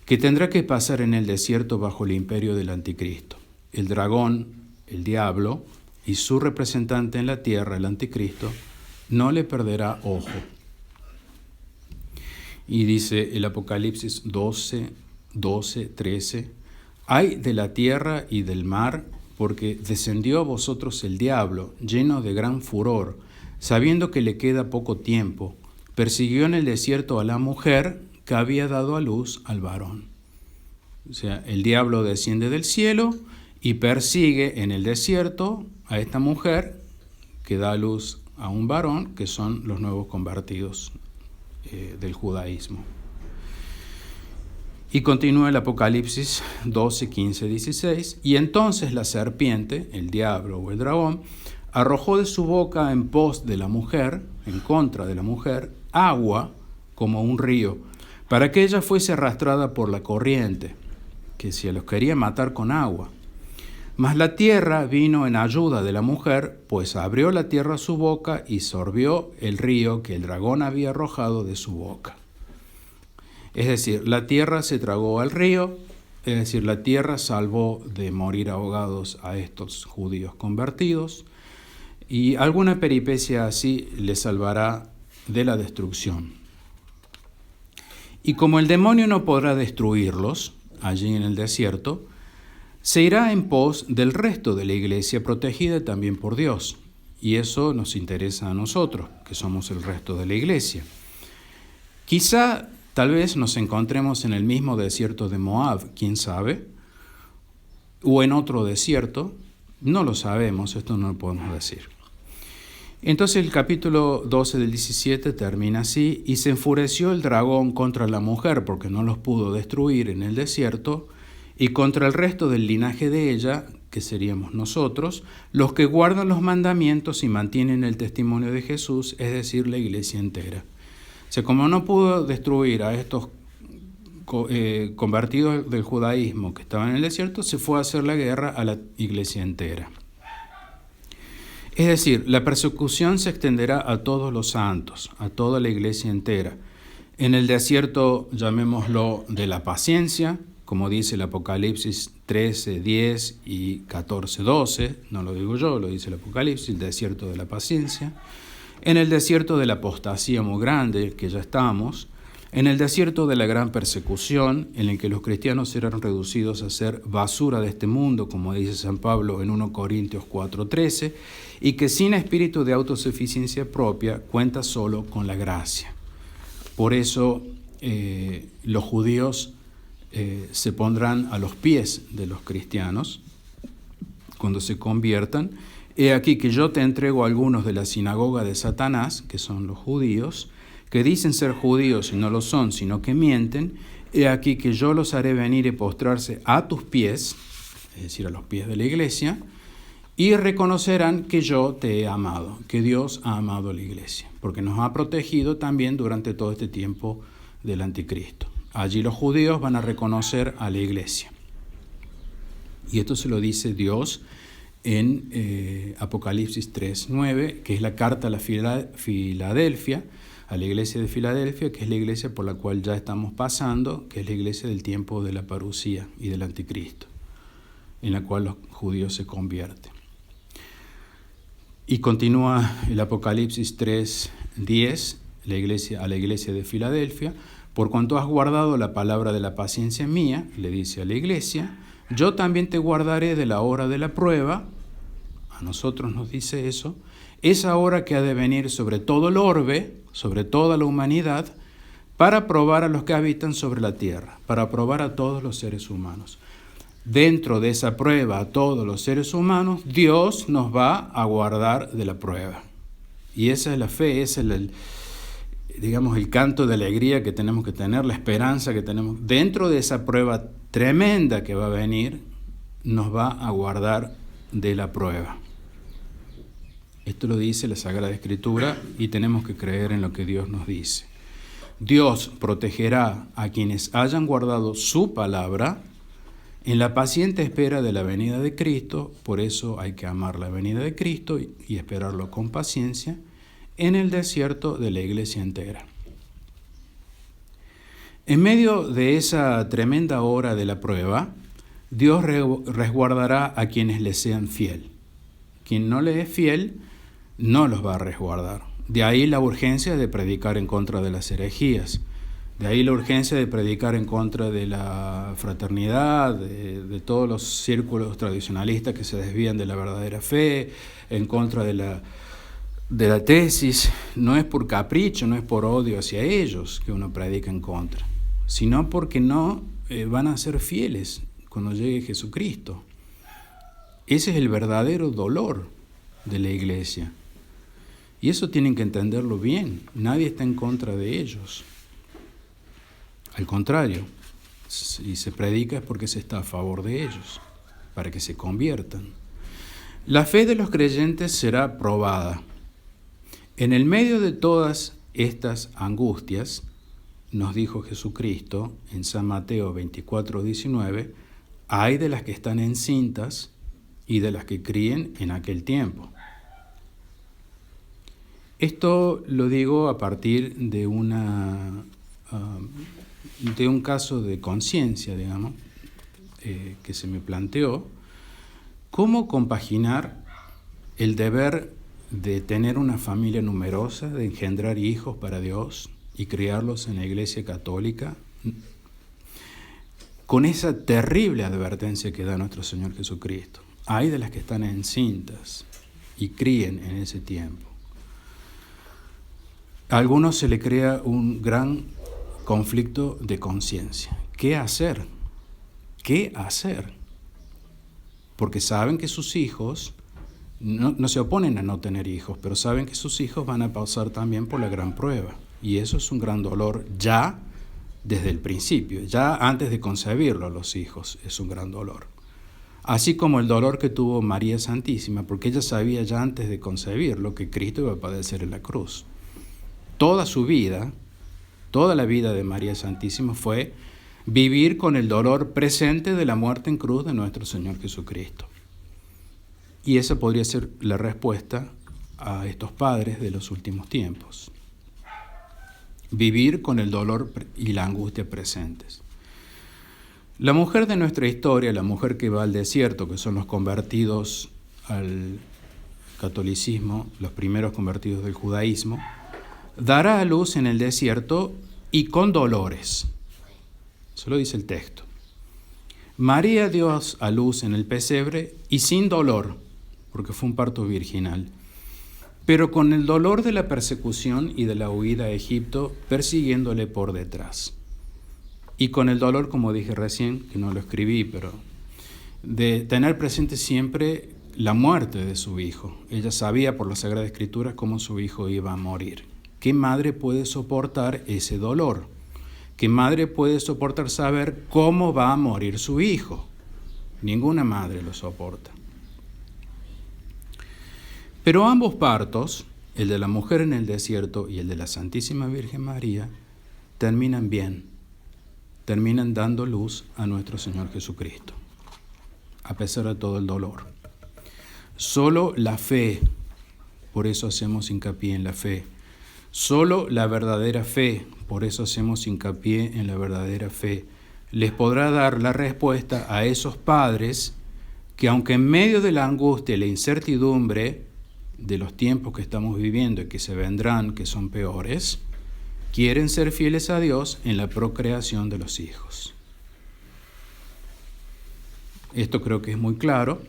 A: que tendrá que pasar en el desierto bajo el imperio del anticristo. El dragón, el diablo, y su representante en la tierra, el anticristo, no le perderá ojo. Y dice el Apocalipsis 12, 13, «Ay de la tierra y del mar, porque descendió a vosotros el diablo, lleno de gran furor, sabiendo que le queda poco tiempo, persiguió en el desierto a la mujer que había dado a luz al varón». O sea, el diablo desciende del cielo y persigue en el desierto a esta mujer que da a luz a un varón, que son los nuevos convertidos del judaísmo. Y continúa el Apocalipsis 12, 15, 16. «Y entonces la serpiente, el diablo o el dragón, arrojó de su boca en pos de la mujer, en contra de la mujer, agua como un río, para que ella fuese arrastrada por la corriente, que se los quería matar con agua. Mas la tierra vino en ayuda de la mujer, pues abrió la tierra su boca y sorbió el río que el dragón había arrojado de su boca». Es decir, la tierra se tragó al río, es decir, la tierra salvó de morir ahogados a estos judíos convertidos, y alguna peripecia así les salvará de la destrucción. Y como el demonio no podrá destruirlos allí en el desierto, se irá en pos del resto de la iglesia protegida también por Dios. Y eso nos interesa a nosotros, que somos el resto de la iglesia. Quizá, tal vez nos encontremos en el mismo desierto de Moab, quién sabe, o en otro desierto, no lo sabemos, esto no lo podemos decir. Entonces el capítulo 12 del 17 termina así: «Y se enfureció el dragón contra la mujer, porque no los pudo destruir en el desierto, y contra el resto del linaje de ella, que seríamos nosotros, los que guardan los mandamientos y mantienen el testimonio de Jesús, es decir, la iglesia entera». O sea, como no pudo destruir a estos convertidos del judaísmo que estaban en el desierto, se fue a hacer la guerra a la iglesia entera. Es decir, la persecución se extenderá a todos los santos, a toda la iglesia entera. En el desierto, llamémoslo de la paciencia, como dice el Apocalipsis 13, 10 y 14, 12, no lo digo yo, lo dice el Apocalipsis, el desierto de la paciencia. En el desierto de la apostasía muy grande, que ya estamos. En el desierto de la gran persecución, en el que los cristianos serán reducidos a ser basura de este mundo, como dice San Pablo en 1 Corintios 4:13, y que sin espíritu de autosuficiencia propia cuenta solo con la gracia. Por eso los judíos se pondrán a los pies de los cristianos cuando se conviertan. He aquí que yo te entrego a algunos de la sinagoga de Satanás, que son los judíos, que dicen ser judíos y no lo son, sino que mienten. He aquí que yo los haré venir y postrarse a tus pies, es decir, a los pies de la iglesia, y reconocerán que yo te he amado, que Dios ha amado a la iglesia, porque nos ha protegido también durante todo este tiempo del anticristo. Allí los judíos van a reconocer a la iglesia. Y esto se lo dice Dios en Apocalipsis 3:9, que es la carta a la Filadelfia, a la iglesia de Filadelfia, que es la iglesia por la cual ya estamos pasando, que es la iglesia del tiempo de la parusía y del anticristo, en la cual los judíos se convierten. Y continúa el Apocalipsis 3:10, a la iglesia de Filadelfia: por cuanto has guardado la palabra de la paciencia mía, le dice a la iglesia, yo también te guardaré de la hora de la prueba. A nosotros nos dice eso, esa hora que ha de venir sobre todo el orbe, sobre toda la humanidad, para probar a los que habitan sobre la tierra, para probar a todos los seres humanos. Dentro de esa prueba a todos los seres humanos, Dios nos va a guardar de la prueba. Y esa es la fe, ese es el canto de alegría que tenemos que tener, la esperanza que tenemos. Dentro de esa prueba tremenda que va a venir, nos va a guardar de la prueba. Esto lo dice la Sagrada Escritura y tenemos que creer en lo que Dios nos dice. Dios protegerá a quienes hayan guardado su palabra en la paciente espera de la venida de Cristo. Por eso hay que amar la venida de Cristo y esperarlo con paciencia en el desierto de la iglesia entera. En medio de esa tremenda hora de la prueba, Dios resguardará a quienes le sean fiel. Quien no le es fiel, no los va a resguardar. De ahí la urgencia de predicar en contra de las herejías. De ahí la urgencia de predicar en contra de la fraternidad, de todos los círculos tradicionalistas que se desvían de la verdadera fe, en contra de la tesis. No es por capricho, no es por odio hacia ellos que uno predica en contra, sino porque no van a ser fieles cuando llegue Jesucristo. Ese es el verdadero dolor de la iglesia. Y eso tienen que entenderlo bien. Nadie está en contra de ellos. Al contrario, si se predica es porque se está a favor de ellos, para que se conviertan. La fe de los creyentes será probada. En el medio de todas estas angustias, nos dijo Jesucristo en San Mateo 24:19, hay de las que están encintas y de las que críen en aquel tiempo. Esto lo digo a partir de un caso de conciencia, digamos, que se me planteó. ¿Cómo compaginar el deber de tener una familia numerosa, de engendrar hijos para Dios y criarlos en la Iglesia Católica, con esa terrible advertencia que da nuestro Señor Jesucristo? Hay de las que están encintas y críen en ese tiempo. A algunos se le crea un gran conflicto de conciencia. ¿Qué hacer? ¿Qué hacer? Porque saben que sus hijos, no se oponen a no tener hijos, pero saben que sus hijos van a pasar también por la gran prueba. Y eso es un gran dolor ya desde el principio, ya antes de concebirlo a los hijos es un gran dolor. Así como el dolor que tuvo María Santísima, porque ella sabía ya antes de concebirlo que Cristo iba a padecer en la cruz. Toda su vida, toda la vida de María Santísima fue vivir con el dolor presente de la muerte en cruz de nuestro Señor Jesucristo. Y esa podría ser la respuesta a estos padres de los últimos tiempos. Vivir con el dolor y la angustia presentes. La mujer de nuestra historia, la mujer que va al desierto, que son los convertidos al catolicismo, los primeros convertidos del judaísmo, dará a luz en el desierto y con dolores. Eso lo dice el texto. María dio a luz en el pesebre y sin dolor, porque fue un parto virginal, pero con el dolor de la persecución y de la huida a Egipto, persiguiéndole por detrás. Y con el dolor, como dije recién, que no lo escribí, pero de tener presente siempre la muerte de su hijo. Ella sabía por la Sagrada Escritura cómo su hijo iba a morir. ¿Qué madre puede soportar ese dolor? ¿Qué madre puede soportar saber cómo va a morir su hijo? Ninguna madre lo soporta. Pero ambos partos, el de la mujer en el desierto y el de la Santísima Virgen María, terminan bien. Terminan dando luz a nuestro Señor Jesucristo, a pesar de todo el dolor. Solo la fe, por eso hacemos hincapié en la fe. Solo la verdadera fe, por eso hacemos hincapié en la verdadera fe, les podrá dar la respuesta a esos padres que, aunque en medio de la angustia y la incertidumbre de los tiempos que estamos viviendo y que se vendrán, que son peores, quieren ser fieles a Dios en la procreación de los hijos. Esto creo que es muy claro.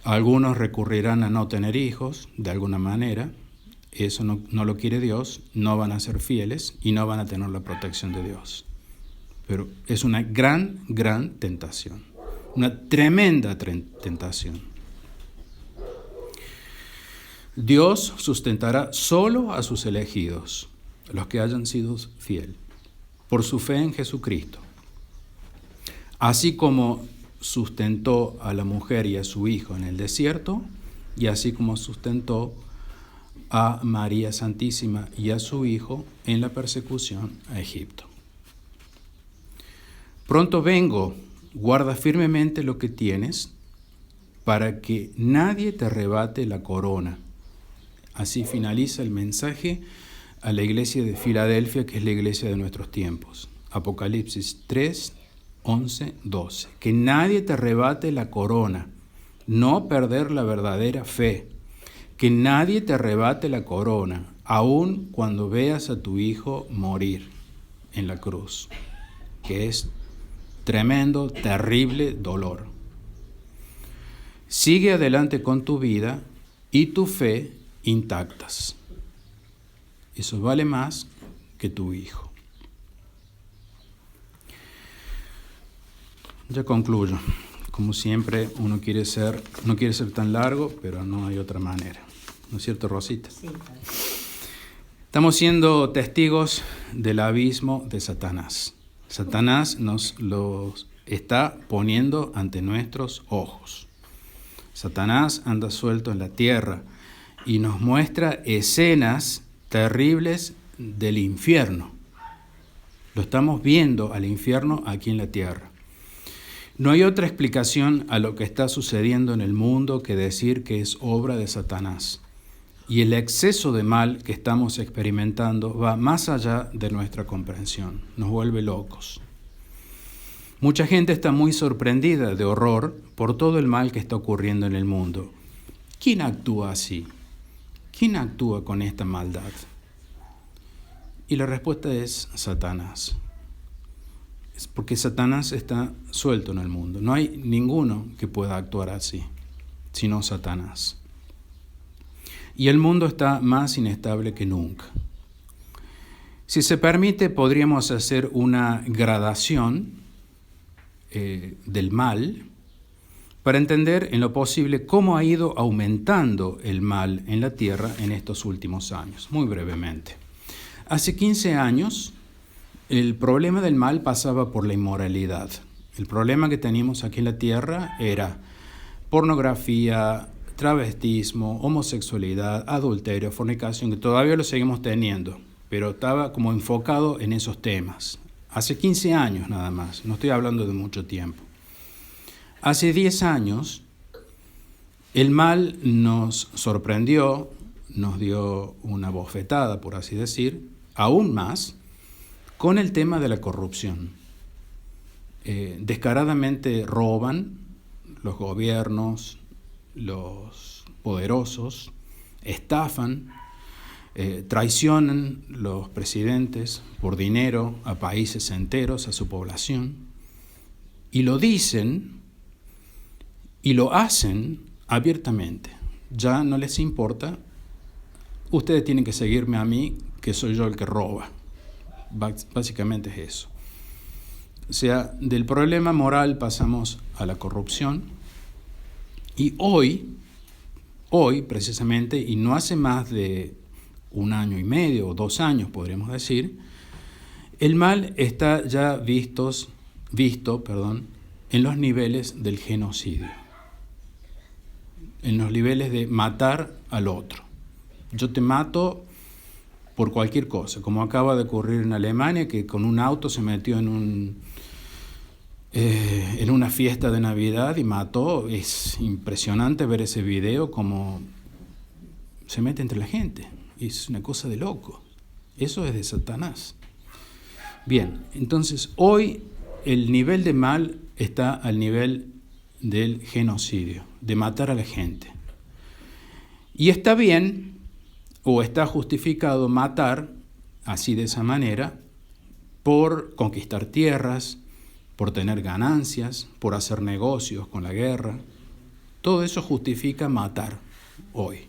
A: Algunos recurrirán a no tener hijos de alguna manera. Eso no lo quiere Dios, no van a ser fieles y no van a tener la protección de Dios. Pero es una gran, gran tentación, una tremenda tentación. Dios sustentará solo a sus elegidos, los que hayan sido fieles, por su fe en Jesucristo. Así como sustentó a la mujer y a su hijo en el desierto, y así como sustentó a María Santísima y a su hijo en la persecución a Egipto. Pronto vengo, guarda firmemente lo que tienes, para que nadie te arrebate la corona. Así finaliza el mensaje a la iglesia de Filadelfia, que es la iglesia de nuestros tiempos. Apocalipsis 3, 11, 12. Que nadie te arrebate la corona, no perder la verdadera fe. Que nadie te arrebate la corona, aun cuando veas a tu hijo morir en la cruz, que es tremendo, terrible dolor. Sigue adelante con tu vida y tu fe intactas. Eso vale más que tu hijo. Ya concluyo. Como siempre, no quiere ser tan largo, pero no hay otra manera. ¿No es cierto, Rosita? Sí. Estamos siendo testigos del abismo de Satanás. Satanás nos lo está poniendo ante nuestros ojos. Satanás anda suelto en la tierra y nos muestra escenas terribles del infierno. Lo estamos viendo al infierno aquí en la tierra. No hay otra explicación a lo que está sucediendo en el mundo que decir que es obra de Satanás. Y el exceso de mal que estamos experimentando va más allá de nuestra comprensión, nos vuelve locos. Mucha gente está muy sorprendida de horror por todo el mal que está ocurriendo en el mundo. ¿Quién actúa así? ¿Quién actúa con esta maldad? Y la respuesta es Satanás. Es porque Satanás está suelto en el mundo. No hay ninguno que pueda actuar así, sino Satanás. Y el mundo está más inestable que nunca. Si se permite, podríamos hacer una gradación del mal para entender en lo posible cómo ha ido aumentando el mal en la tierra en estos últimos años. Muy brevemente. Hace 15 años, el problema del mal pasaba por la inmoralidad. El problema que teníamos aquí en la tierra era pornografía, travestismo, homosexualidad, adulterio, fornicación, que todavía lo seguimos teniendo, pero estaba como enfocado en esos temas. Hace 15 años nada más, no estoy hablando de mucho tiempo. Hace 10 años, El mal nos sorprendió, nos dio una bofetada, por así decir, aún más, con el tema de la corrupción. Descaradamente roban los gobiernos, los poderosos, estafan, traicionan los presidentes por dinero a países enteros, a su población, y lo dicen y lo hacen abiertamente. Ya no les importa, ustedes tienen que seguirme a mí, que soy yo el que roba. Básicamente es eso. O sea, del problema moral pasamos a la corrupción, y hoy precisamente, y no hace más de 1 año y medio o 2 años, podríamos decir, el mal está ya visto, en los niveles del genocidio, en los niveles de matar al otro. Yo te mato por cualquier cosa, como acaba de ocurrir en Alemania, que con un auto se metió en una fiesta de Navidad y mató. Es impresionante ver ese video, como se mete entre la gente. Es una cosa de loco. Eso es de Satanás. Bien, entonces hoy el nivel de mal está al nivel del genocidio, de matar a la gente. Y está bien, o está justificado matar así, de esa manera, por conquistar tierras, por tener ganancias, por hacer negocios con la guerra. Todo eso justifica matar hoy.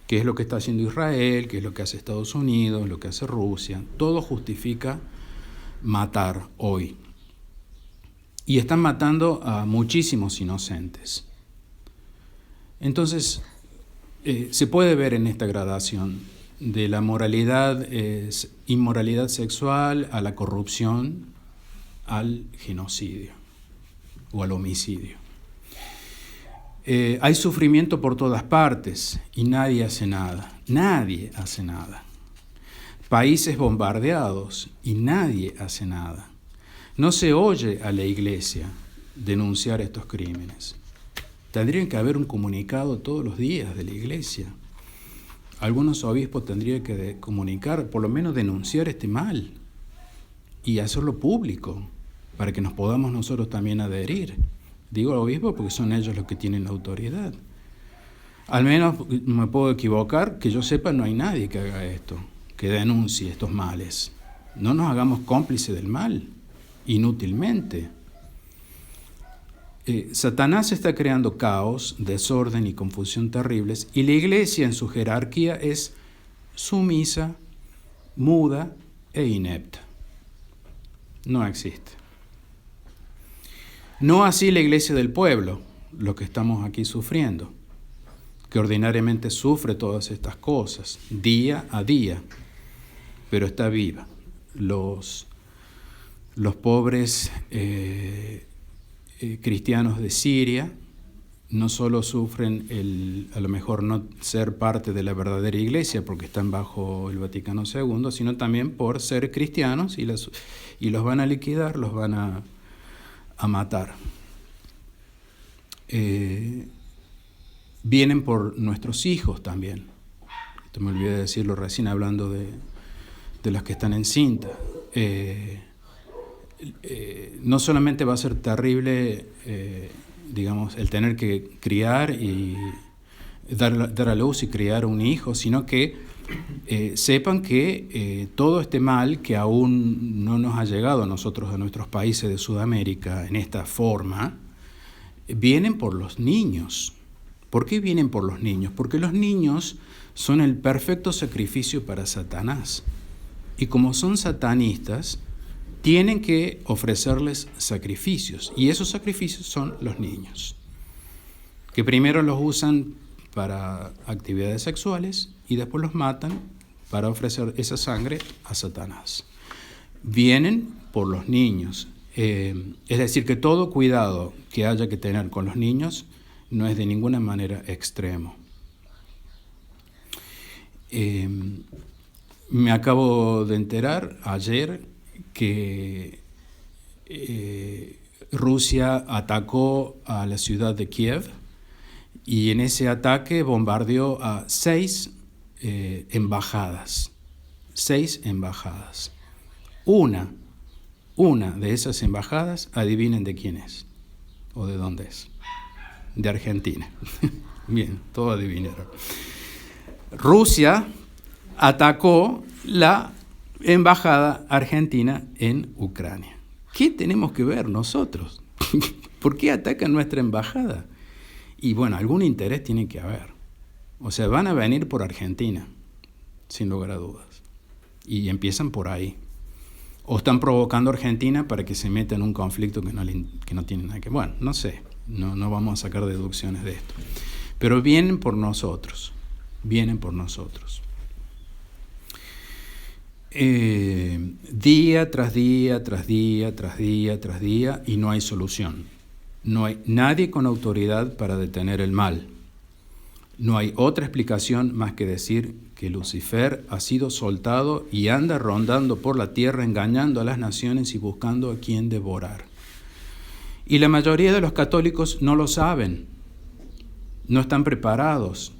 A: ¿Qué es lo que está haciendo Israel? ¿Qué es lo que hace Estados Unidos? ¿Lo que hace Rusia? Todo justifica matar hoy. Y están matando a muchísimos inocentes. Entonces, se puede ver en esta gradación de la moralidad, inmoralidad sexual, a la corrupción, al genocidio o al homicidio. Hay sufrimiento por todas partes y nadie hace nada. Nadie hace nada. Países bombardeados y nadie hace nada. No se oye a la iglesia denunciar estos crímenes. Tendrían que haber un comunicado todos los días de la iglesia. Algunos obispos tendrían que comunicar, por lo menos denunciar este mal y hacerlo público para que nos podamos nosotros también adherir. Digo obispos porque son ellos los que tienen la autoridad. Al menos, me puedo equivocar, que yo sepa, no hay nadie que haga esto, que denuncie estos males. No nos hagamos cómplices del mal, inútilmente. Satanás está creando caos, desorden y confusión terribles, y la iglesia en su jerarquía es sumisa, muda e inepta. No existe. No así la iglesia del pueblo, lo que estamos aquí sufriendo, que ordinariamente sufre todas estas cosas, día a día, pero está viva. Los pobres cristianos de Siria no solo sufren a lo mejor no ser parte de la verdadera iglesia porque están bajo el Vaticano II, sino también por ser cristianos y los van a liquidar, los van a matar. Vienen por nuestros hijos también. Esto me olvidé de decirlo recién hablando de las que están encintas. No solamente va a ser terrible, el tener que criar y dar a luz y criar un hijo, sino que sepan que todo este mal que aún no nos ha llegado a nosotros, a nuestros países de Sudamérica, en esta forma, vienen por los niños. ¿Por qué vienen por los niños? Porque los niños son el perfecto sacrificio para Satanás. Y como son satanistas, tienen que ofrecerles sacrificios. Y esos sacrificios son los niños, que primero los usan para actividades sexuales y después los matan para ofrecer esa sangre a Satanás. Vienen por los niños. Es decir, que todo cuidado que haya que tener con los niños no es de ninguna manera extremo. Me acabo de enterar ayer que Rusia atacó a la ciudad de Kiev y en ese ataque bombardeó a 6 embajadas. 6 embajadas. Una de esas embajadas, adivinen de quién es o de dónde es. De Argentina. Bien, todo adivinaron. Rusia atacó la embajada argentina en Ucrania. ¿Qué tenemos que ver nosotros? ¿Por qué atacan nuestra embajada? Y bueno, algún interés tiene que haber. O sea, van a venir por Argentina, sin lugar a dudas. Y empiezan por ahí. O están provocando a Argentina para que se meta en un conflicto que no tiene nada que ver. Bueno, no sé, no vamos a sacar deducciones de esto. Pero vienen por nosotros, vienen por nosotros. Día tras día, tras día, tras día, tras día, y no hay solución. No hay nadie con autoridad para detener el mal. No hay otra explicación más que decir que Lucifer ha sido soltado y anda rondando por la tierra engañando a las naciones y buscando a quien devorar. Y la mayoría de los católicos no lo saben, no están preparados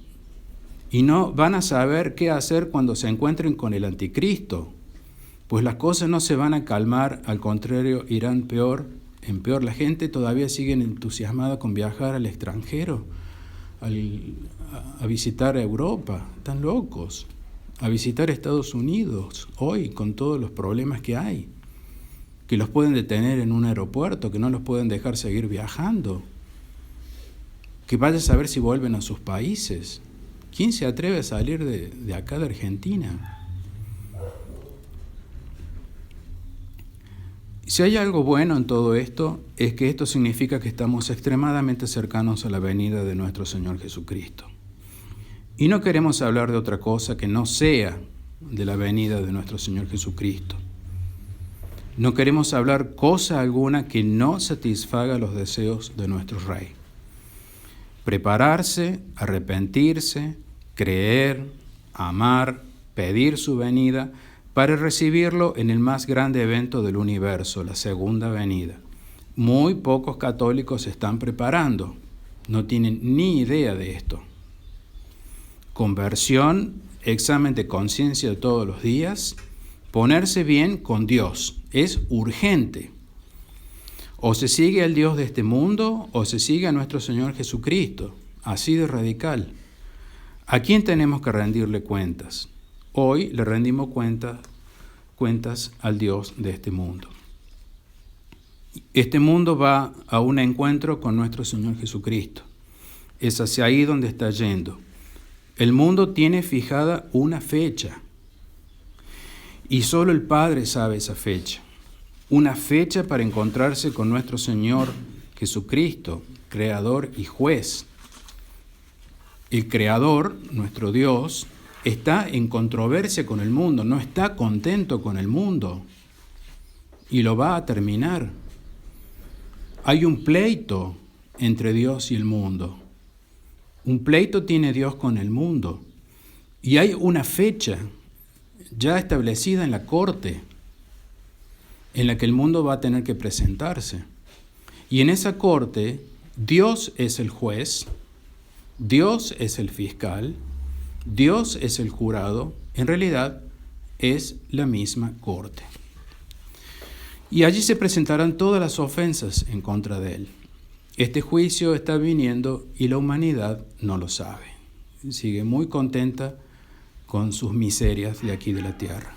A: y no van a saber qué hacer cuando se encuentren con el anticristo, pues las cosas no se van a calmar, al contrario, irán peor en peor. La gente todavía sigue entusiasmada con viajar al extranjero, a visitar Europa, están locos, a visitar Estados Unidos hoy con todos los problemas que hay, que los pueden detener en un aeropuerto, que no los pueden dejar seguir viajando, que vaya a saber si vuelven a sus países. ¿Quién se atreve a salir de acá de Argentina? Si hay algo bueno en todo esto, es que esto significa que estamos extremadamente cercanos a la venida de nuestro Señor Jesucristo. Y no queremos hablar de otra cosa que no sea de la venida de nuestro Señor Jesucristo. No queremos hablar cosa alguna que no satisfaga los deseos de nuestro Rey. Prepararse, arrepentirse, creer, amar, pedir su venida, para recibirlo en el más grande evento del universo, la segunda venida. Muy pocos católicos se están preparando, no tienen ni idea de esto. Conversión, examen de conciencia todos los días, ponerse bien con Dios, es urgente. O se sigue al Dios de este mundo, o se sigue a nuestro Señor Jesucristo, así de radical. ¿A quién tenemos que rendirle cuentas? Hoy le rendimos cuentas al Dios de este mundo. Este mundo va a un encuentro con nuestro Señor Jesucristo. Es hacia ahí donde está yendo. El mundo tiene fijada una fecha. Y solo el Padre sabe esa fecha. Una fecha para encontrarse con nuestro Señor Jesucristo, Creador y Juez. El Creador, nuestro Dios, está en controversia con el mundo, no está contento con el mundo y lo va a terminar. Hay un pleito entre Dios y el mundo. Un pleito tiene Dios con el mundo y hay una fecha ya establecida en la corte en la que el mundo va a tener que presentarse. Y en esa corte Dios es el juez, Dios es el fiscal, Dios es el jurado, en realidad es la misma corte. Y allí se presentarán todas las ofensas en contra de él. Este juicio está viniendo y la humanidad no lo sabe. Sigue muy contenta con sus miserias de aquí de la tierra.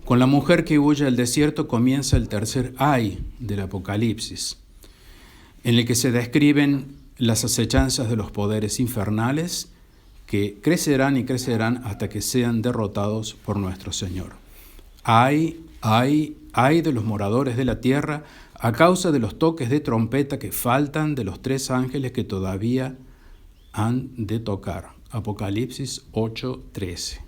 A: Con la mujer que huye al desierto comienza el tercer ay del Apocalipsis, en el que se describen las acechanzas de los poderes infernales que crecerán y crecerán hasta que sean derrotados por nuestro Señor. Ay de los moradores de la tierra a causa de los toques de trompeta que faltan de los 3 ángeles que todavía han de tocar. Apocalipsis 8:13.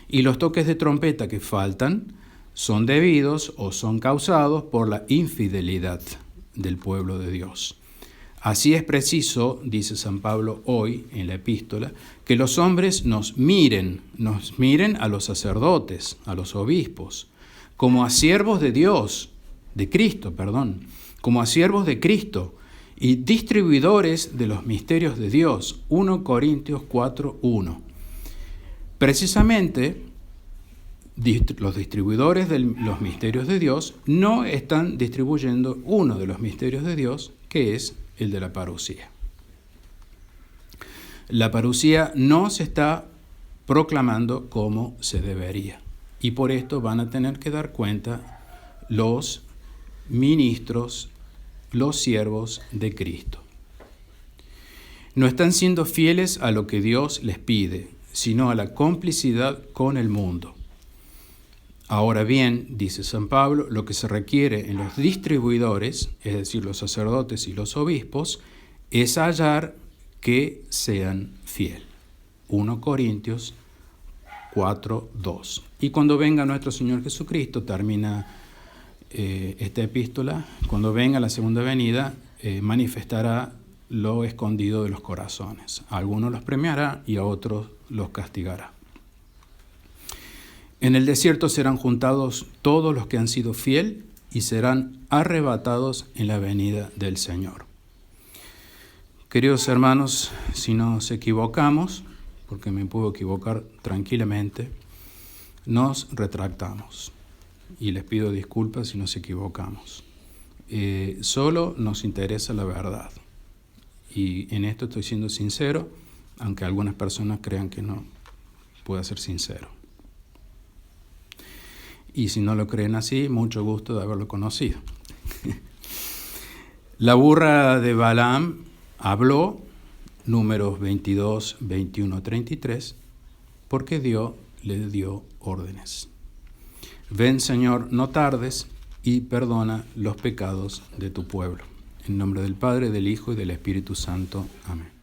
A: Y los toques de trompeta que faltan son debidos o son causados por la infidelidad del pueblo de Dios. Así es preciso, dice San Pablo hoy en la epístola, que los hombres nos miren a los sacerdotes, a los obispos, como a siervos de Dios, como a siervos de Cristo, y distribuidores de los misterios de Dios. 1 Corintios 4:1. Precisamente, los distribuidores de los misterios de Dios no están distribuyendo uno de los misterios de Dios, que es el de la parusía. La parusía no se está proclamando como se debería, y por esto van a tener que dar cuenta los ministros, los siervos de Cristo. No están siendo fieles a lo que Dios les pide, sino a la complicidad con el mundo. Ahora bien, dice San Pablo, lo que se requiere en los distribuidores, es decir, los sacerdotes y los obispos, es hallar que sean fieles. 1 Corintios 4:2. Y cuando venga nuestro Señor Jesucristo, termina esta epístola, cuando venga la segunda venida, manifestará lo escondido de los corazones. A algunos los premiará y a otros los castigará. En el desierto serán juntados todos los que han sido fieles y serán arrebatados en la venida del Señor. Queridos hermanos, si nos equivocamos, porque me puedo equivocar tranquilamente, nos retractamos y les pido disculpas si nos equivocamos. Solo nos interesa la verdad y en esto estoy siendo sincero, aunque algunas personas crean que no pueda ser sincero. Y si no lo creen así, mucho gusto de haberlo conocido. La burra de Balaam habló, Números 22, 21, 33, porque Dios le dio órdenes. Ven, Señor, no tardes y perdona los pecados de tu pueblo. En nombre del Padre, del Hijo y del Espíritu Santo. Amén.